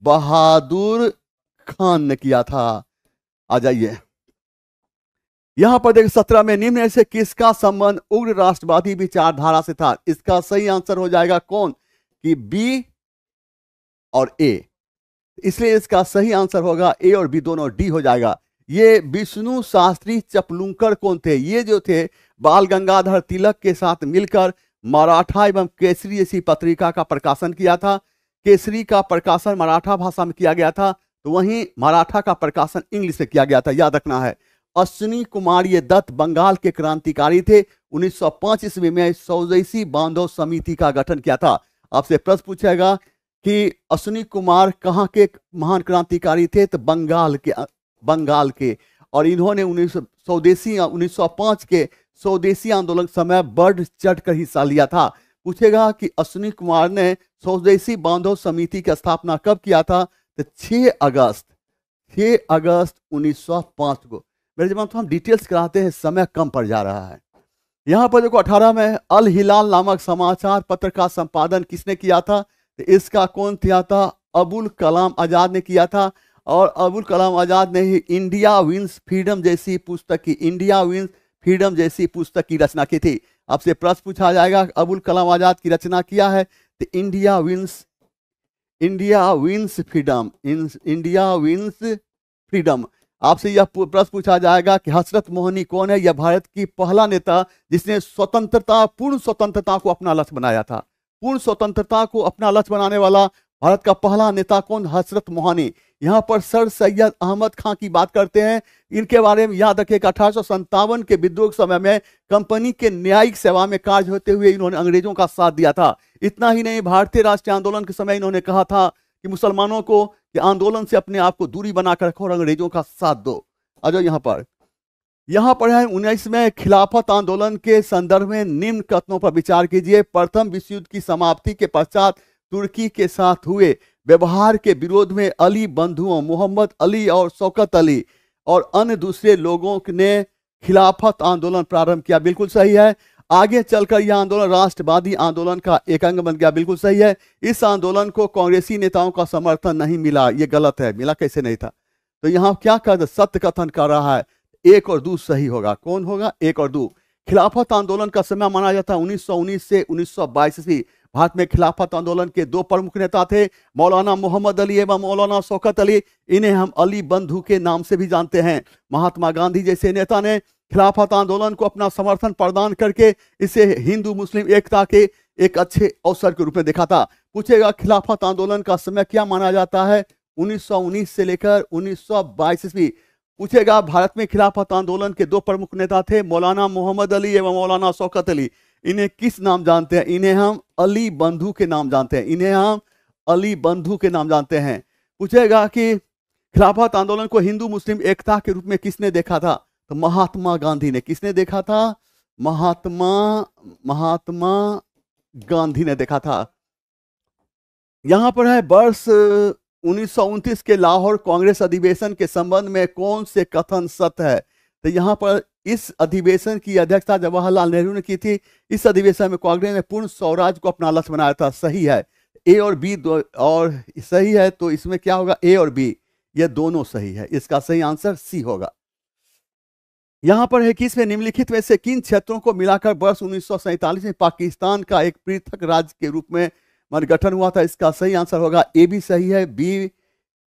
बहादुर खान ने किया था। आ जाइए यहां पर देखिए 17 में निम्न में से किसका संबंध उग्र राष्ट्रवादी विचारधारा से था? इसका सही आंसर हो जाएगा कौन? कि बी और ए। इसलिए इसका सही आंसर होगा ए और बी दोनों, डी हो जाएगा। ये विष्णु शास्त्री चपलूंकर कौन थे? ये जो थे बाल गंगाधर तिलक के साथ मिलकर मराठा एवं केसरी जैसी पत्रिका का प्रकाशन किया था। केसरी का प्रकाशन मराठा भाषा में किया गया था, तो वहीं मराठा का प्रकाशन इंग्लिश में किया गया था, याद रखना है। अश्विनी कुमार ये दत्त बंगाल के क्रांतिकारी थे। 1905 ईस्वी में स्वदेशी बांधव समिति का गठन किया था। आपसे प्रश्न पूछेगा कि अश्विनी कुमार कहाँ के महान क्रांतिकारी थे? तो बंगाल के। और इन्होंने 1905 के स्वदेशी आंदोलन समय बढ़ चढ़ कर हिस्सा लिया था। पूछेगा कि अश्विनी कुमार ने स्वदेशी बांधव समिति की स्थापना कब किया था? तो 6 अगस्त 1905 को। मेरे जब हम डिटेल्स कराते हैं, समय कम पड़ जा रहा है। यहां पर देखो 18 में अल हिलाल नामक समाचार पत्र का संपादन किसने किया था? तो इसका कौन किया था? अबुल कलाम आजाद ने किया था। और अबुल कलाम आजाद ने ही इंडिया विंस फ्रीडम जैसी पुस्तक की रचना की थी। आपसे प्रश्न पूछा जाएगा अबुल कलाम आजाद की रचना किया है तो इंडिया विंस फ्रीडम। आपसे यह प्रश्न पूछा जाएगा कि हसरत मोहनी कौन है? यह भारत की पहला नेता जिसने पूर्ण स्वतंत्रता को अपना लक्ष्य बनाया था। पूर्ण स्वतंत्रता को अपना लक्ष्य बनाने वाला भारत का पहला नेता कौन? हसरत मोहनी। यहाँ पर सर सैयद अहमद खां की बात करते हैं। इनके बारे में याद रखिएगा 1857 के विद्रोह के समय में कंपनी के न्यायिक सेवा में कार्य होते हुए इन्होंने अंग्रेजों का साथ दिया था। इतना ही नहीं, भारतीय राष्ट्रीय आंदोलन के समय इन्होंने कहा था कि मुसलमानों को कि आंदोलन से अपने आप को दूरी बनाकर रखो और अंग्रेजों का साथ दो। आ जाओ यहाँ पर है 19 में खिलाफत आंदोलन के संदर्भ में निम्न कथनों पर विचार कीजिए। प्रथम विश्व युद्ध की समाप्ति के पश्चात तुर्की के साथ हुए व्यवहार के विरोध में अली बंधुओं मोहम्मद अली और शौकत अली और अन्य दूसरे लोगों ने खिलाफत आंदोलन प्रारंभ किया। बिल्कुल सही है। आगे चलकर यह आंदोलन राष्ट्रवादी आंदोलन का एक अंग बन गया। बिल्कुल सही है। इस आंदोलन को कांग्रेसी नेताओं का समर्थन नहीं मिला। यह गलत है। मिला कैसे नहीं था? तो यहाँ क्या सत्य कथन कर रहा है। 1 और 2 सही होगा। कौन होगा? 1 और 2। खिलाफत आंदोलन का समय माना जाता है 1919 से 1922 ईस्वी। भारत में खिलाफत आंदोलन के 2 प्रमुख नेता थे, मौलाना मोहम्मद अली एवं मौलाना शौकत अली। इन्हें हम अली बंधु के नाम से भी जानते हैं। महात्मा गांधी जैसे नेता ने खिलाफत आंदोलन को अपना समर्थन प्रदान करके इसे हिंदू मुस्लिम एकता के एक अच्छे अवसर के रूप में देखा था। पूछेगा खिलाफत आंदोलन का समय क्या माना जाता है? 1919 से लेकर 1922 ईस्वी। पूछेगा भारत में खिलाफत आंदोलन के 2 प्रमुख नेता थे, मौलाना मोहम्मद अली एवं मौलाना शौकत अली। इन्हें किस नाम जानते हैं? इन्हें हम अली बंधु के नाम जानते हैं। पूछेगा कि खिलाफत आंदोलन को हिंदू मुस्लिम एकता के रूप में किसने देखा था? तो महात्मा गांधी ने। किसने देखा था? महात्मा गांधी ने देखा था। यहां पर है वर्ष 1929 के लाहौर कांग्रेस अधिवेशन के संबंध में कौन से कथन सत्य है? तो यहां पर इस अधिवेशन की अध्यक्षता जवाहरलाल नेहरू ने की थी। इस अधिवेशन में कांग्रेस ने पूर्ण स्वराज को अपना लक्ष्य बनाया था। सही है। ए और बी और सही है, तो इसमें क्या होगा? ए और बी ये दोनों सही है। इसका सही आंसर सी होगा। यहां पर है कि इसमें निम्नलिखित में से किन क्षेत्रों को मिलाकर वर्ष 1947 में पाकिस्तान का एक पृथक राज्य के रूप में गठन हुआ था? इसका सही आंसर होगा ए भी सही है, बी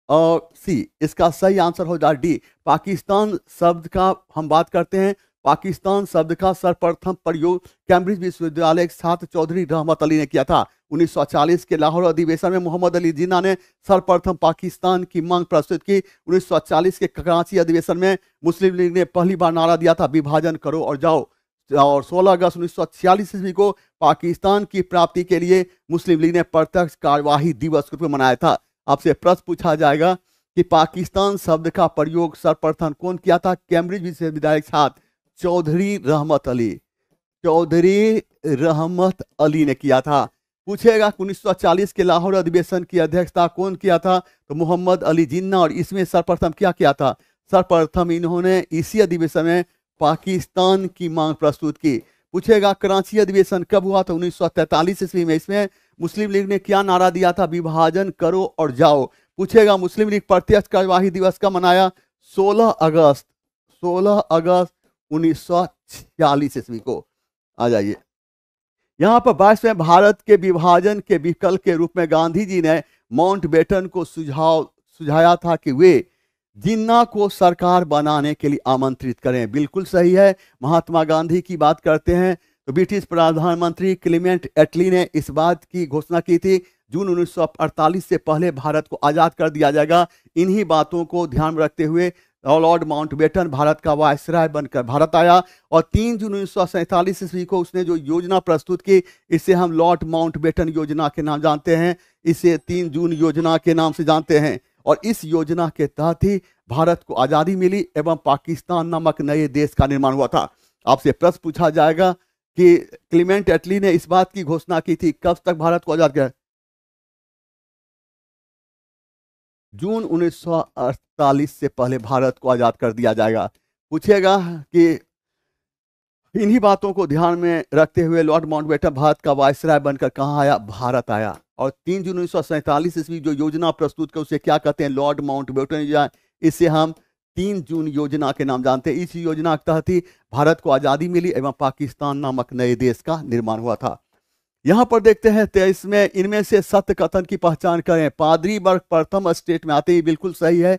और सी। इसका सही आंसर होगा डी। पाकिस्तान शब्द का हम बात करते हैं। पाकिस्तान शब्द का सर्वप्रथम प्रयोग कैम्ब्रिज विश्वविद्यालय के छात्र चौधरी रहमत अली ने किया था। 1940 के लाहौर अधिवेशन में मोहम्मद अली जिन्ना ने सर्वप्रथम पाकिस्तान की मांग प्रस्तुत की। 1940 के कराची अधिवेशन में मुस्लिम लीग ने पहली बार नारा दिया था विभाजन करो और जाओ। और 16 अगस्त 1946 ईस्वी को पाकिस्तान की प्राप्ति के लिए मुस्लिम लीग ने प्रत्यक्ष कार्यवाही दिवस के रूप में मनाया था। आपसे प्रश्न पूछा जाएगा कि पाकिस्तान शब्द का प्रयोग सर्वप्रथम कौन किया था? कैम्ब्रिज विश्वविद्यालय छात्र चौधरी रहमत अली, चौधरी रहमत अली ने किया था। पूछेगा 1940 के लाहौर अधिवेशन की अध्यक्षता कौन किया था? तो मोहम्मद अली जिन्ना। और इसमें सर्वप्रथम क्या किया था? सर्वप्रथम इन्होंने इसी अधिवेशन में पाकिस्तान की मांग प्रस्तुत की। पूछेगा कराची अधिवेशन कब हुआ? तो 1943 ईस्वी में। इसमें मुस्लिम लीग ने क्या नारा दिया था? विभाजन करो और जाओ। पूछेगा मुस्लिम लीग प्रत्यक्ष कार्यवाही दिवस कब मनाया? 16 अगस्त 1946 ईस्वी को। आ जाइए यहाँ पर 22वें भारत के विभाजन के विकल्प के रूप में गांधी जी ने माउंटबेटन को सुझाया था कि वे जिन्ना को सरकार बनाने के लिए आमंत्रित करें। बिल्कुल सही है। महात्मा गांधी की बात करते हैं तो ब्रिटिश प्रधानमंत्री क्लीमेंट एटली ने इस बात की घोषणा की थी जून 1948 से पहले भारत को आज़ाद कर दिया जाएगा। इन्हीं बातों को ध्यान में रखते हुए लॉर्ड माउंटबेटन भारत का वायसराय बनकर भारत आया और 3 जून 1947 ईस्वी को उसने जो योजना प्रस्तुत की, इसे हम लॉर्ड माउंटबेटन योजना के नाम जानते हैं। इसे 3 जून योजना के नाम से जानते हैं। और इस योजना के तहत ही भारत को आज़ादी मिली एवं पाकिस्तान नामक नए देश का निर्माण हुआ था। आपसे प्रश्न पूछा जाएगा कि क्लीमेंट एटली ने इस बात की घोषणा की थी कब तक भारत को आज़ाद किया? जून 1948 से पहले भारत को आज़ाद कर दिया जाएगा। पूछेगा कि इन्हीं बातों को ध्यान में रखते हुए लॉर्ड माउंटबेटन भारत का वायसराय बनकर कहाँ आया? भारत आया। और 3 जून 1947 ईस्वी जो योजना प्रस्तुत कर उसे क्या कहते हैं? लॉर्ड माउंटबेटन योजना। इसे हम 3 जून योजना के नाम जानते हैं। इस योजना के तहत ही भारत को आज़ादी मिली एवं पाकिस्तान नामक नए देश का निर्माण हुआ था। यहाँ पर देखते हैं 23 में इनमें से सत्य कथन की पहचान करें। पादरी वर्ग प्रथम स्टेट में आते ही बिल्कुल सही है।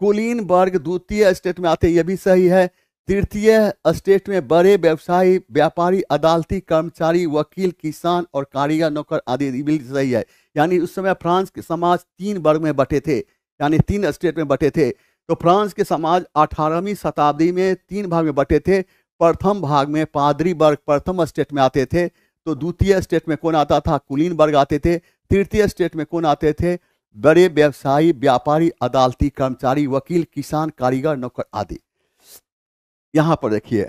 कुलीन वर्ग द्वितीय स्टेट में आते ये भी सही है। तृतीय स्टेट में बड़े व्यवसायी, व्यापारी, अदालती कर्मचारी, वकील, किसान और कारीगर, नौकर आदि बिल्कुल सही है। यानी उस समय फ्रांस के समाज 3 वर्ग में बटे थे, यानी 3 स्टेट में बटे थे। तो फ्रांस के समाज 18वीं शताब्दी में 3 भाग में बटे थे। प्रथम भाग में पादरी वर्ग प्रथम स्टेट में आते थे। तो द्वितीय स्टेट में कौन आता था? कुलीन वर्ग आते थे। तृतीय स्टेट में कौन आते थे? बड़े व्यवसायी, व्यापारी, अदालती कर्मचारी, वकील, किसान, कारीगर, नौकर आदि। यहां पर देखिए,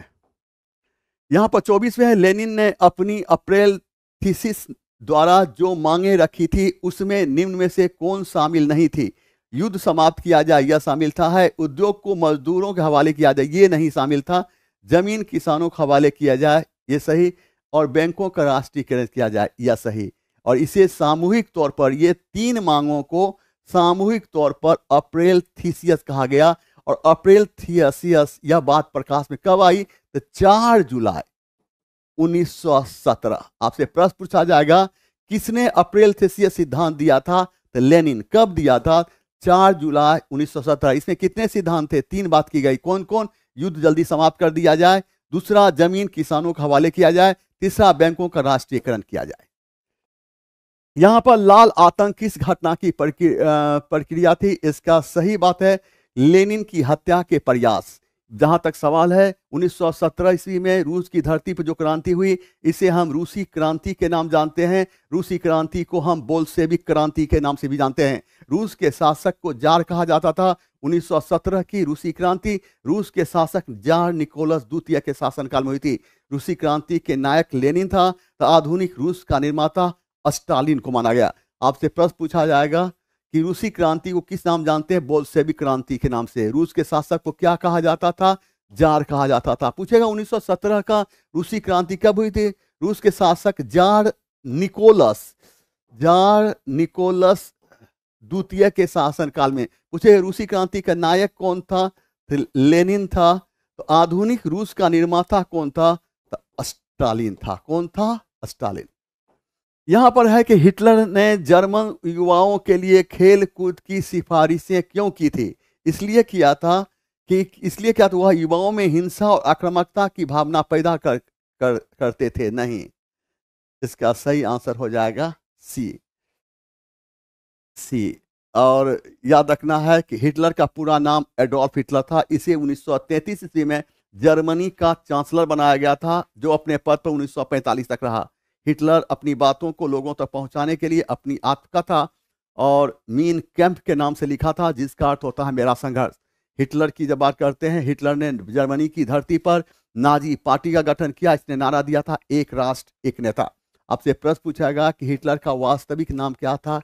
यहां पर 24वें है। लेनिन ने अपनी अप्रैल थीसिस द्वारा जो मांगे रखी थी उसमें निम्न में से कौन शामिल नहीं थी? युद्ध समाप्त किया जाए, यह शामिल था है। उद्योग को मजदूरों के हवाले किया जाए, ये नहीं शामिल था। जमीन किसानों के हवाले किया जाए, ये सही। और बैंकों का राष्ट्रीयकरण किया जाए, यह सही। और इसे सामूहिक तौर पर, ये 3 मांगों को सामूहिक तौर पर अप्रैल थीसिस कहा गया। और अप्रैल थीसिस यह बात प्रकाश में कब आई? तो 4 जुलाई 1917। आपसे प्रश्न पूछा जाएगा किसने अप्रैल थीसिस सिद्धांत दिया था? तो लेनिन। कब दिया था? 4 जुलाई 1917। इसमें कितने सिद्धांत थे? 3 बात की गई। कौन कौन? युद्ध जल्दी समाप्त कर दिया जाए, दूसरा जमीन किसानों के हवाले किया जाए, तीसरा बैंकों का राष्ट्रीयकरण किया जाए। यहां पर लाल आतंक किस घटना की प्रक्रिया थी? इसका सही बात है लेनिन की हत्या के प्रयास। जहां तक सवाल है 1917 ईस्वी में रूस की धरती पर जो क्रांति हुई, इसे हम रूसी क्रांति के नाम जानते हैं। रूसी क्रांति को हम बोल्शेविक क्रांति के नाम से भी जानते हैं। रूस के शासक को जार कहा जाता था। 1917 की रूसी क्रांति रूस के शासक जार निकोलस द्वितीय के शासनकाल में हुई थी। रूसी क्रांति के नायक लेनिन था। तो आधुनिक रूस का निर्माता स्टालिन को माना गया। आपसे प्रश्न पूछा जाएगा कि रूसी क्रांति को किस नाम जानते हैं? बोल्शेविक क्रांति के नाम से। रूस के शासक को क्या कहा जाता था? जार कहा जाता था। पूछेगा 1917 का रूसी क्रांति कब हुई थी? रूस के शासक जार निकोलस द्वितीय के शासनकाल में। पूछे रूसी क्रांति का नायक कौन था? तो लेनिन था। तो आधुनिक रूस का निर्माता कौन था? तो स्टालिन था। कौन था? स्टालिन। यहां पर है कि हिटलर ने जर्मन युवाओं के लिए खेल कूद की सिफारिशें क्यों की थी? इसलिए किया था वह युवाओं में हिंसा और आक्रामकता की भावना पैदा करते थे। नहीं, इसका सही आंसर हो जाएगा सी। और याद रखना है कि हिटलर का पूरा नाम एडोल्फ हिटलर था। इसे 1933 ईस्वी में जर्मनी का चांसलर बनाया गया था, जो अपने पद पर 1945 तक रहा। हिटलर अपनी बातों को लोगों तक पहुंचाने के लिए अपनी आत्मकथा और मीन कैंप के नाम से लिखा था, जिसका अर्थ होता है मेरा संघर्ष। हिटलर की जब बात करते हैं, हिटलर ने जर्मनी की धरती पर नाजी पार्टी का गठन किया। इसने नारा दिया था, एक राष्ट्र एक नेता। आपसे प्रश्न पूछाएगा कि हिटलर का वास्तविक नाम क्या था?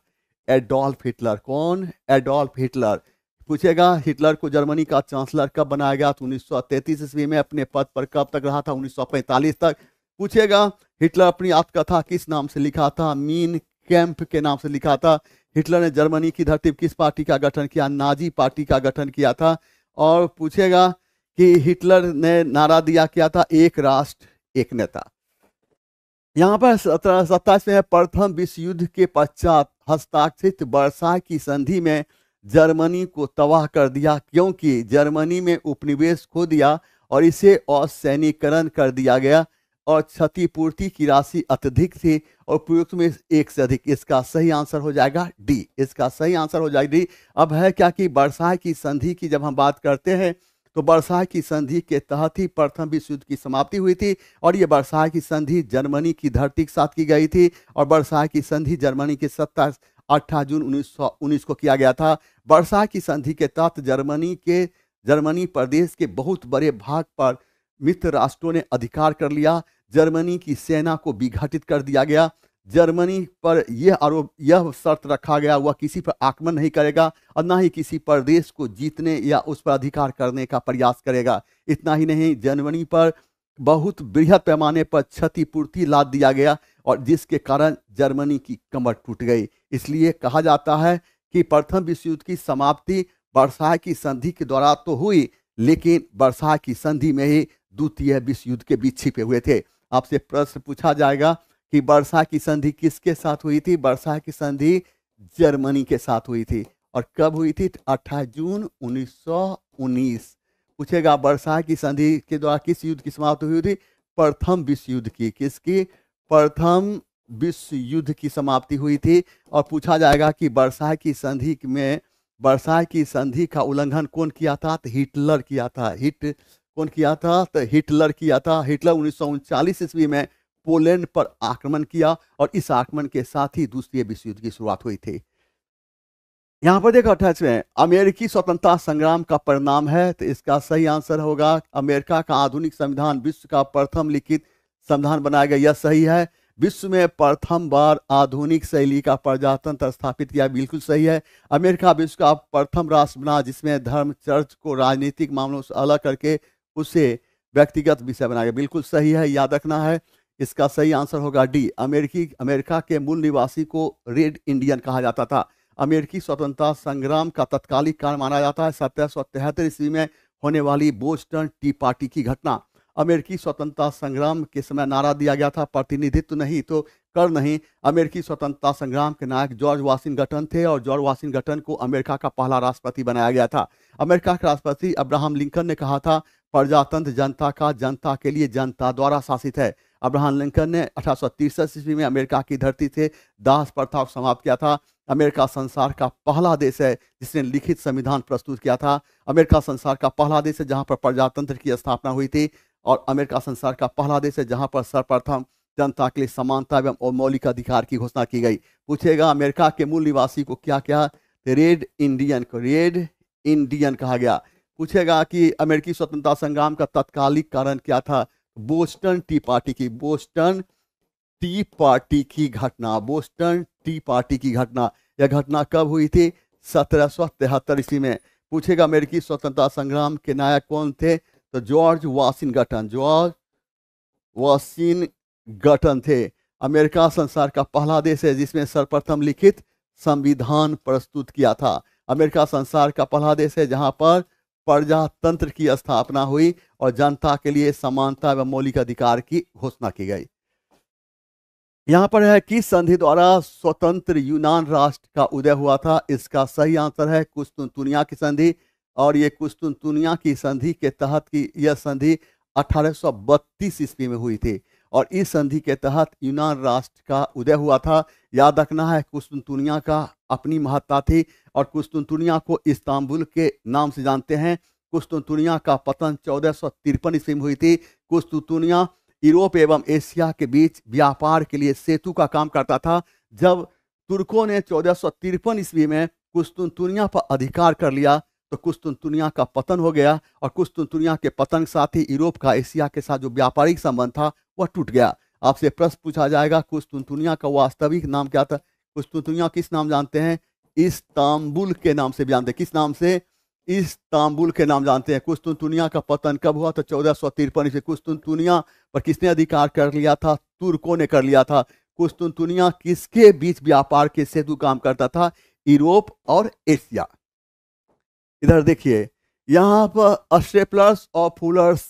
Adolf Hitler. कौन? Adolf Hitler. पूछेगा हिटलर को जर्मनी का चांसलर कब बनाया गया? तो 1933 ईस्वी में। अपने पद पर कब तक रहा था? 1945 तक। पूछेगा हिटलर अपनी आत्मकथा किस नाम से लिखा था? मीन कैंप के नाम से लिखा था। हिटलर ने जर्मनी की धरती पर किस पार्टी का गठन किया? नाजी पार्टी का गठन किया था। और पूछेगा कि हिटलर ने नारा दिया क्या था? एक राष्ट्र एक नेता। यहाँ पर 1727 में प्रथम विश्व युद्ध के पश्चात हस्ताक्षरित वर्साय की संधि में जर्मनी को तबाह कर दिया, क्योंकि जर्मनी में उपनिवेश खो दिया और इसे असैनिकरण कर दिया गया और क्षतिपूर्ति की राशि अत्यधिक थी और उपयुक्त में एक से अधिक। इसका सही आंसर हो जाएगा डी। इसका सही आंसर हो जाएगा डी। अब है क्या कि वर्साय की संधि की जब हम बात करते हैं तो वर्साय की संधि के तहत ही प्रथम विश्व युद्ध की समाप्ति हुई थी और ये वर्साय की संधि जर्मनी की धरती के साथ की गई थी और वर्साय की संधि जर्मनी के 18 जून 1919 को किया गया था। वर्साय की संधि के तहत जर्मनी प्रदेश के बहुत बड़े भाग पर मित्र राष्ट्रों ने अधिकार कर लिया। जर्मनी की सेना को विघटित कर दिया गया। जर्मनी पर यह शर्त रखा गया वह किसी पर आक्रमण नहीं करेगा और ना ही किसी प्रदेश को जीतने या उस पर अधिकार करने का प्रयास करेगा। इतना ही नहीं, जर्मनी पर बहुत बृहद पैमाने पर क्षतिपूर्ति लाद दिया गया और जिसके कारण जर्मनी की कमर टूट गई। इसलिए कहा जाता है कि प्रथम विश्व युद्ध की समाप्ति वर्साय की संधि के द्वारा तो हुई, लेकिन वर्साय की संधि में ही द्वितीय विश्व युद्ध के बीच छिपे हुए थे। आपसे प्रश्न पूछा जाएगा कि वर्साय की संधि किसके साथ हुई थी? वर्साय की संधि जर्मनी के साथ हुई थी। और कब हुई थी? 18 जून 1919। पूछेगा वर्साय की संधि के द्वारा किस युद्ध की समाप्ति हुई थी? प्रथम विश्व युद्ध की। किसकी? प्रथम विश्व युद्ध की समाप्ति हुई थी। और पूछा जाएगा कि वर्साय की संधि में वर्साय की संधि का उल्लंघन कौन किया था? तो हिटलर किया था। कौन किया था? तो हिटलर किया था। हिटलर 1939 ईस्वी में पोलैंड पर आक्रमण किया और इस आक्रमण के साथ ही दूसरे विश्व युद्ध की शुरुआत हुई थी। यहाँ पर देखो 28वें अमेरिकी स्वतंत्रता संग्राम का परिणाम है, तो इसका सही आंसर होगा अमेरिका का आधुनिक संविधान विश्व का प्रथम लिखित संविधान बनाया गया। यह सही है। विश्व में प्रथम बार आधुनिक शैली का प्रजातंत्र स्थापित किया। बिल्कुल सही है। अमेरिका विश्व का प्रथम राष्ट्र बना जिसमें धर्म चर्च को राजनीतिक मामलों से अलग करके उसे व्यक्तिगत विषय बनाया गया। बिल्कुल सही है, याद रखना है। इसका सही आंसर होगा डी। अमेरिका के मूल निवासी को रेड इंडियन कहा जाता था। अमेरिकी स्वतंत्रता संग्राम का तत्कालिक कारण माना जाता है 1773 ईस्वी में होने वाली बोस्टन टी पार्टी की घटना। अमेरिकी स्वतंत्रता संग्राम के समय नारा दिया गया था, प्रतिनिधित्व नहीं तो कर नहीं। अमेरिकी स्वतंत्रता संग्राम के नायक जॉर्ज वाशिंगटन थे और जॉर्ज वाशिंगटन को अमेरिका का पहला राष्ट्रपति बनाया गया था। अमेरिका के राष्ट्रपति अब्राहम लिंकन ने कहा था, प्रजातंत्र जनता का, जनता के लिए, जनता द्वारा शासित है। अब्राहम लिंकन ने 1863 ईस्वी में अमेरिका की धरती से दास प्रथा को समाप्त किया था। अमेरिका संसार का पहला देश है जिसने लिखित संविधान प्रस्तुत किया था। अमेरिका संसार का पहला देश है जहां पर प्रजातंत्र की स्थापना हुई थी और अमेरिका संसार का पहला देश है जहां पर सर्वप्रथम जनता के लिए समानता एवं मौलिक अधिकार की घोषणा की गई। पूछेगा अमेरिका के मूल निवासी को क्या क्या? रेड इंडियन कहा गया। पूछेगा कि अमेरिकी स्वतंत्रता संग्राम का तत्कालिक कारण क्या था? बोस्टन टी पार्टी की घटना। बोस्टन टी पार्टी की घटना। यह घटना कब हुई थी? 1773 ईस्वी में। पूछेगा अमेरिकी स्वतंत्रता संग्राम के नायक कौन थे? तो जॉर्ज वाशिंगटन थे। अमेरिका संसार का पहला देश है जिसमें सर्वप्रथम लिखित संविधान प्रस्तुत किया था। अमेरिका संसार का पहला देश है जहां पर प्रजातंत्र की स्थापना हुई और जनता के लिए समानता एवं मौलिक अधिकार की घोषणा की गई। यहाँ पर है किस संधि द्वारा स्वतंत्र यूनान राष्ट्र का उदय हुआ था? इसका सही आंसर है कुस्तुनतुनिया की संधि। और ये कुस्तुनतुनिया की संधि के तहत की यह संधि 1832 ईस्वी में हुई थी और इस संधि के तहत यूनान राष्ट्र का उदय हुआ था। याद रखना है कुस्तुनतुनिया का अपनी महत्ता थी और कुस्तुनतुनिया को इस्तांबुल के नाम से जानते हैं। कुस्तुनतुनिया का पतन 1453 ईस्वी में हुई थी। कुस्तुनतुनिया यूरोप एवं एशिया के बीच व्यापार के लिए सेतु का काम करता था। जब तुर्कों ने 1453 ईस्वी में कुस्तुनतुनिया पर अधिकार कर लिया तो कुस्तुनतुनिया का पतन हो गया, और कुस्तुनतुनिया के पतन के साथ ही यूरोप का एशिया के साथ जो व्यापारिक संबंध था वह टूट गया। आपसे प्रश्न पूछा जाएगा कुस्तुनतुनिया का वास्तविक नाम क्या था? कुस्तुनतुनिया किस नाम जानते हैं? इस्तांबुल के नाम से जानते हैं। किस नाम से? इस्तांबुल के नाम जानते हैं। कुस्तुनतुनिया का पतन कब हुआ? तो 1453 ईस्वी। कुस्तुनतुनिया पर किसने अधिकार कर लिया था? तुर्कों ने कर लिया था। कुस्तुनतुनिया किसके बीच व्यापार के सेतु काम करता था? यूरोप और एशिया। इधर देखिए, यहाँ पर स्टेपलर्स और फूलर्स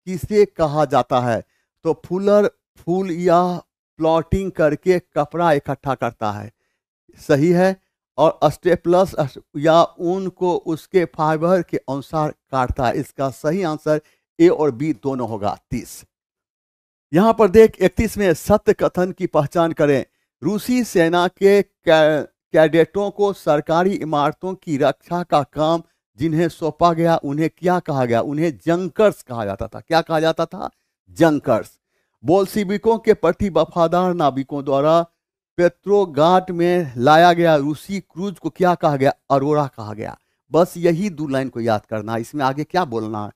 किसे कहा जाता है? तो फूलर फूल या प्लॉटिंग करके कपड़ा इकट्ठा करता है, सही है। और स्टेपलर्स या ऊन को उसके फाइबर के अनुसार काटता है। इसका सही आंसर ए और बी दोनों होगा। 30 यहाँ पर देख 31 में सत्य कथन की पहचान करें। रूसी सेना के कैडेटों को सरकारी इमारतों की रक्षा का काम जिन्हें सौंपा गया उन्हें क्या कहा गया? उन्हें जंकर्स कहा जाता था। क्या कहा जाता था? जंकर्स। बोल्शिविकों के प्रति वफादार नाविकों द्वारा पेट्रोग्राड में लाया गया रूसी क्रूज को क्या कहा गया? अरोरा कहा गया। बस यही दो लाइन को याद करना, इसमें आगे क्या बोलना है।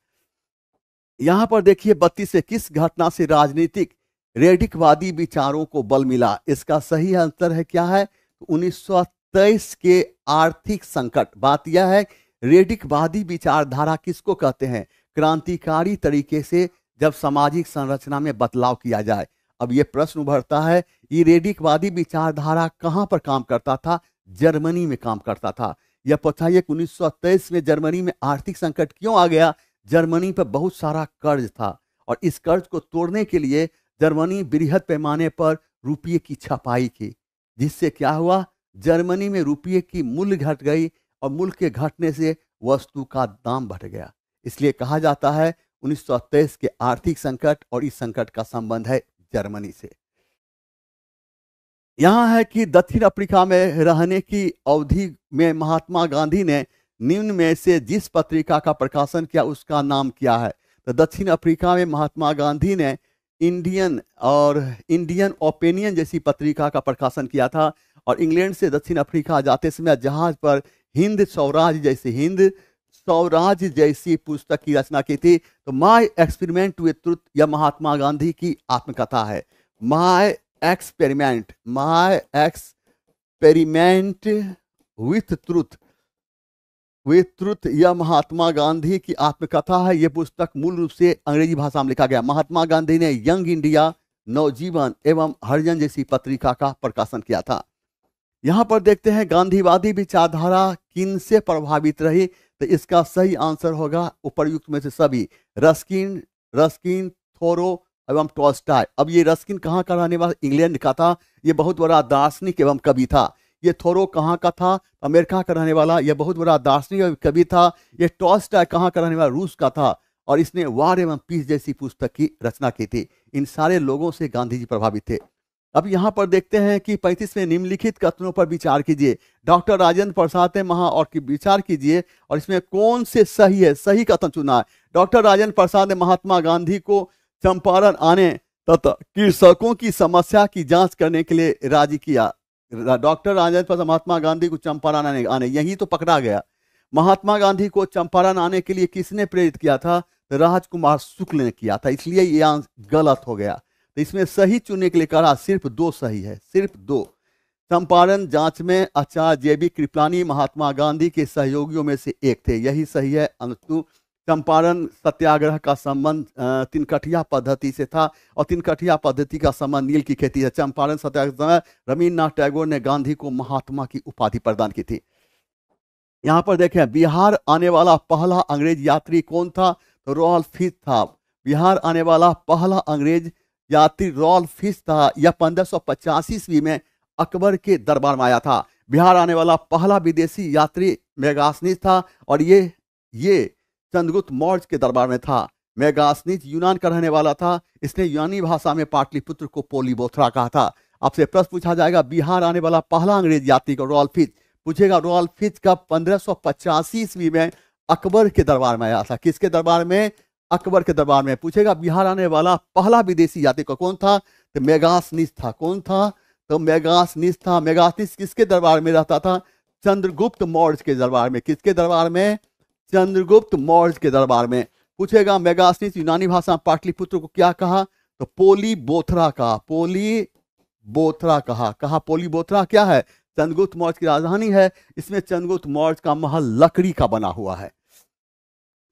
यहां पर देखिए 32 से किस घटना से राजनीतिक रेडिकवादी विचारों को बल मिला? इसका सही आंसर है क्या है? 1923 के आर्थिक संकट। बात यह है रेडिकवादी विचारधारा किसको कहते हैं? क्रांतिकारी तरीके से जब सामाजिक संरचना में बदलाव किया जाए। अब यह प्रश्न उभरता है, ये रेडिकवादी विचारधारा कहां पर काम करता था? जर्मनी में काम करता था। यह बताइए 1923 में जर्मनी में आर्थिक संकट क्यों आ गया? जर्मनी पर बहुत सारा कर्ज था, और इस कर्ज को तोड़ने के लिए जर्मनी बृहद पैमाने पर रुपये की छपाई की, जिससे क्या हुआ? जर्मनी में रुपये की मूल्य घट गई, और मूल्य के घटने से वस्तु का दाम बढ़ गया। इसलिए कहा जाता है 1923 के आर्थिक संकट और इस संकट का संबंध है जर्मनी से। यहां है कि दक्षिण अफ्रीका में रहने की अवधि में महात्मा गांधी ने निम्न में से जिस पत्रिका का प्रकाशन किया उसका नाम क्या है? तो दक्षिण अफ्रीका में महात्मा गांधी ने इंडियन ओपिनियन जैसी पत्रिका का प्रकाशन किया था, और इंग्लैंड से दक्षिण अफ्रीका जाते समय जहाज पर हिंद स्वराज जैसी पुस्तक की रचना की थी। तो माय एक्सपेरिमेंट विथ ट्रुथ यह महात्मा गांधी की आत्मकथा है। माय एक्सपेरिमेंट विथ ट्रुथ यह महात्मा गांधी की आत्मकथा है। यह पुस्तक मूल रूप से अंग्रेजी भाषा में लिखा गया। महात्मा गांधी ने यंग इंडिया, नवजीवन एवं हरिजन जैसी पत्रिका का प्रकाशन किया था। यहां पर देखते हैं गांधीवादी विचारधारा किन से प्रभावित रही? तो इसका सही आंसर होगा उपर्युक्त में से सभी। रस्किन, थोरो एवं टॉल्स्टॉय। अब ये रस्किन कहाँ का रहने वाला? इंग्लैंड का था। ये बहुत बड़ा दार्शनिक एवं कवि था। ये थोरो कहाँ का था? अमेरिका का रहने वाला। यह बहुत बड़ा दार्शनिक एवं कवि था। ये टॉल्स्टॉय कहाँ का रहने वाला? रूस का था, और इसने वार एवं पीस जैसी पुस्तक की रचना की थी। इन सारे लोगों से गांधी जी प्रभावित थे। अब यहाँ पर देखते हैं कि 35 में निम्नलिखित कथनों पर विचार कीजिए। डॉक्टर राजेंद्र प्रसाद ने और की विचार कीजिए, और इसमें कौन से सही है? सही कथन चुना है। डॉक्टर राजेंद्र प्रसाद ने महात्मा गांधी को चंपारण आने तथा कृषकों की समस्या की जांच करने के लिए राजी किया। डॉक्टर राजेंद्र प्रसाद महात्मा गांधी को चंपारण आने, यही तो पकड़ा गया। महात्मा गांधी को चंपारण आने के लिए किसने प्रेरित किया था? राजकुमार शुक्ल ने किया था। इसलिए यह गलत हो गया। तो इसमें सही चुनने के लिए कहा सिर्फ 2 सही है, सिर्फ 2। चंपारण जांच में आचार्य जेबी कृपलानी महात्मा गांधी के सहयोगियों में से एक थे, यही सही है। अनुतु चंपारण सत्याग्रह का संबंध तिनकठिया पद्धति से था, और तिनकठिया पद्धति का संबंध नील की खेती है। चंपारण सत्याग्रह रवींद्रनाथ टैगोर ने गांधी को महात्मा की उपाधि प्रदान की थी। यहाँ पर देखें बिहार आने वाला पहला अंग्रेज यात्री कौन था? तो रॉल्फ फिश था। बिहार आने वाला पहला अंग्रेज यात्री रॉल्फ फिश था। यह 1585 ईस्वी में अकबर के दरबार में आया था। बिहार आने वाला पहला विदेशी यात्री मेगासनीज था, और ये चंद्रगुप्त मौर्य के दरबार में था। मेगासनीज यूनान का रहने वाला था। इसने यूनानी भाषा में पाटलिपुत्र को पोलीबोथरा कहा था। आपसे प्रश्न पूछा जाएगा बिहार आने वाला पहला अंग्रेज यात्री को रॉल्फ फिश पूछेगा। रॉल्फ फिश का 1585 ईस्वी में अकबर के दरबार में आया था। किसके दरबार में? अकबर के दरबार में। पूछेगा बिहार आने वाला पहला विदेशी यात्री का कौन था? तो मेगासनीस था। कौन था? तो मेगासनीस था। मेगासनीस किसके दरबार में रहता था? चंद्रगुप्त मौर्य के दरबार में। किसके दरबार में? चंद्रगुप्त मौर्य के दरबार में। पूछेगा मेगासनीस यूनानी भाषा में पाटलिपुत्र को क्या कहा? तो पोली बोथरा कहा। पोली बोथरा कहा। पोली बोथरा क्या है? चंद्रगुप्त मौर्य की राजधानी है। इसमें चंद्रगुप्त मौर्य का महल लकड़ी का बना हुआ है।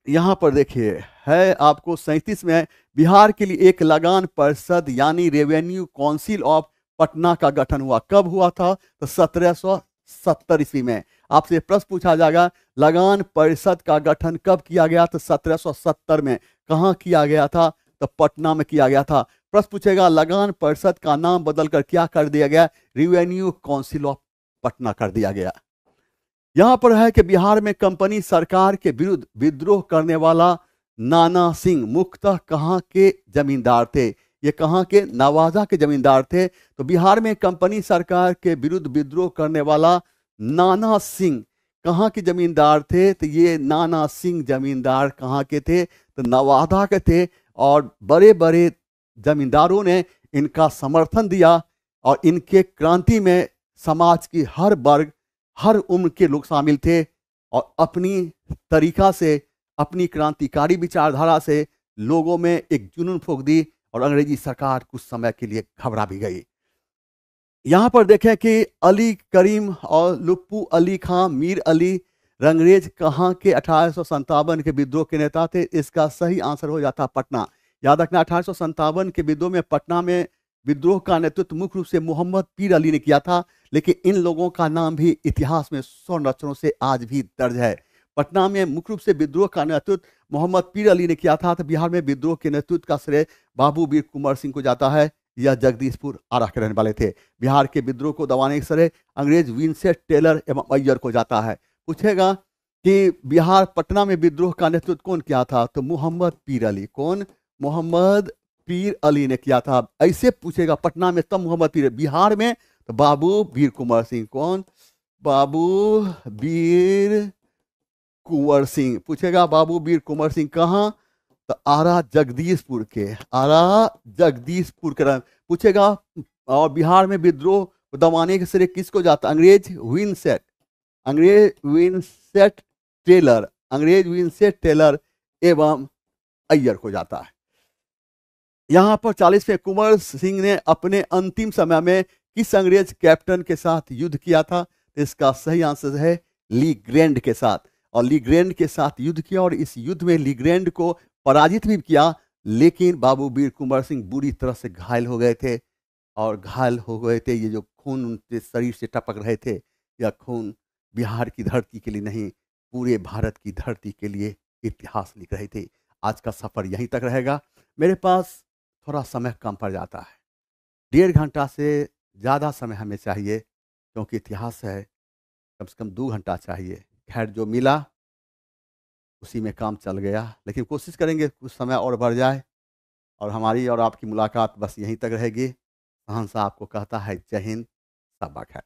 यहां पर देखिए है आपको 37 में बिहार के लिए एक लगान परिषद यानी रेवेन्यू काउंसिल ऑफ पटना का गठन हुआ। कब हुआ था? तो 1770 ईस्वी में। आपसे प्रश्न पूछा जाएगा लगान परिषद का गठन कब किया गया? तो 1770 में। कहां किया गया था? तो पटना में किया गया था। प्रश्न पूछेगा लगान परिषद का नाम बदलकर क्या कर दिया गया? रेवेन्यू काउंसिल ऑफ पटना कर दिया गया। यहां पर है कि बिहार में कंपनी सरकार के विरुद्ध विद्रोह करने वाला नाना सिंह मुख्यतः कहां के जमींदार थे? ये कहां के? नवादा के जमींदार थे। तो बिहार में कंपनी सरकार के विरुद्ध विद्रोह करने वाला नाना सिंह कहां के जमींदार थे? तो ये नाना सिंह जमींदार कहां के थे? तो नवादा के थे। और बड़े बड़े जमींदारों ने इनका समर्थन दिया और इनके क्रांति में समाज की हर वर्ग हर उम्र के लोग शामिल थे और अपनी तरीका से अपनी क्रांतिकारी विचारधारा से लोगों में एक जुनून फूंक दी और अंग्रेजी सरकार कुछ समय के लिए घबरा भी गई। यहां पर देखें कि अली करीम और लुप्पू अली खां मीर अली रंगरेज कहां के 1857 के विद्रोह के नेता थे? इसका सही आंसर हो जाता पटना। याद रखना 1857 के विद्रोह में पटना में विद्रोह का नेतृत्व मुख्य रूप से मोहम्मद पीर अली ने किया था। लेकिन इन लोगों का नाम भी इतिहास में स्वर्ण अक्षरों से आज भी दर्ज है। पटना में मुख्य रूप से विद्रोह का नेतृत्व मोहम्मद पीर अली ने किया था। तो बिहार में विद्रोह के नेतृत्व का श्रेय बाबू वीर कुंवर सिंह को जाता है। यह जगदीशपुर आरा के रहने वाले थे। बिहार के विद्रोह को दबाने के श्रेय अंग्रेज विंसेंट टेलर एवं अय्यर को जाता है। पूछेगा कि बिहार पटना में विद्रोह का नेतृत्व कौन किया था? तो मोहम्मद पीर अली। कौन? मोहम्मद पीर अली ने किया था। ऐसे पूछेगा पटना में तब मोहम्मद पीर, बिहार में तो बाबू वीर कुंवर सिंह। कौन? बाबू वीर कुंवर सिंह। पूछेगा बाबू वीर कुंवर सिंह कहाँ? तो आरा जगदीशपुर के। आरा जगदीशपुर के। पूछेगा और बिहार में विद्रोह को दबाने के श्रेय किसको जाता? अंग्रेज विंसेंट टेलर। अंग्रेज विंसेंट टेलर एवं अय्यर को जाता है। यहां पर 40वें कुंवर सिंह ने अपने अंतिम समय में किस अंग्रेज कैप्टन के साथ युद्ध किया था? तो इसका सही आंसर है लीग्रैंड के साथ। और लीग्रैंड के साथ युद्ध किया और इस युद्ध में लीग्रैंड को पराजित भी किया। लेकिन बाबू वीर कुंवर सिंह बुरी तरह से घायल हो गए थे और घायल हो गए थे। ये जो खून उनके शरीर से टपक रहे थे, यह खून बिहार की धरती के लिए नहीं पूरे भारत की धरती के लिए इतिहास लिख रहे थे। आज का सफर यहीं तक रहेगा। मेरे पास थोड़ा समय कम पड़ जाता है, 1.5 घंटा से ज़्यादा समय हमें चाहिए क्योंकि इतिहास है, कम से कम 2 घंटा चाहिए। खैर जो मिला उसी में काम चल गया, लेकिन कोशिश करेंगे कुछ समय और बढ़ जाए और हमारी और आपकी मुलाकात बस यहीं तक रहेगी। सहनशाह आपको कहता है जय हिंद, शब्बा खैर।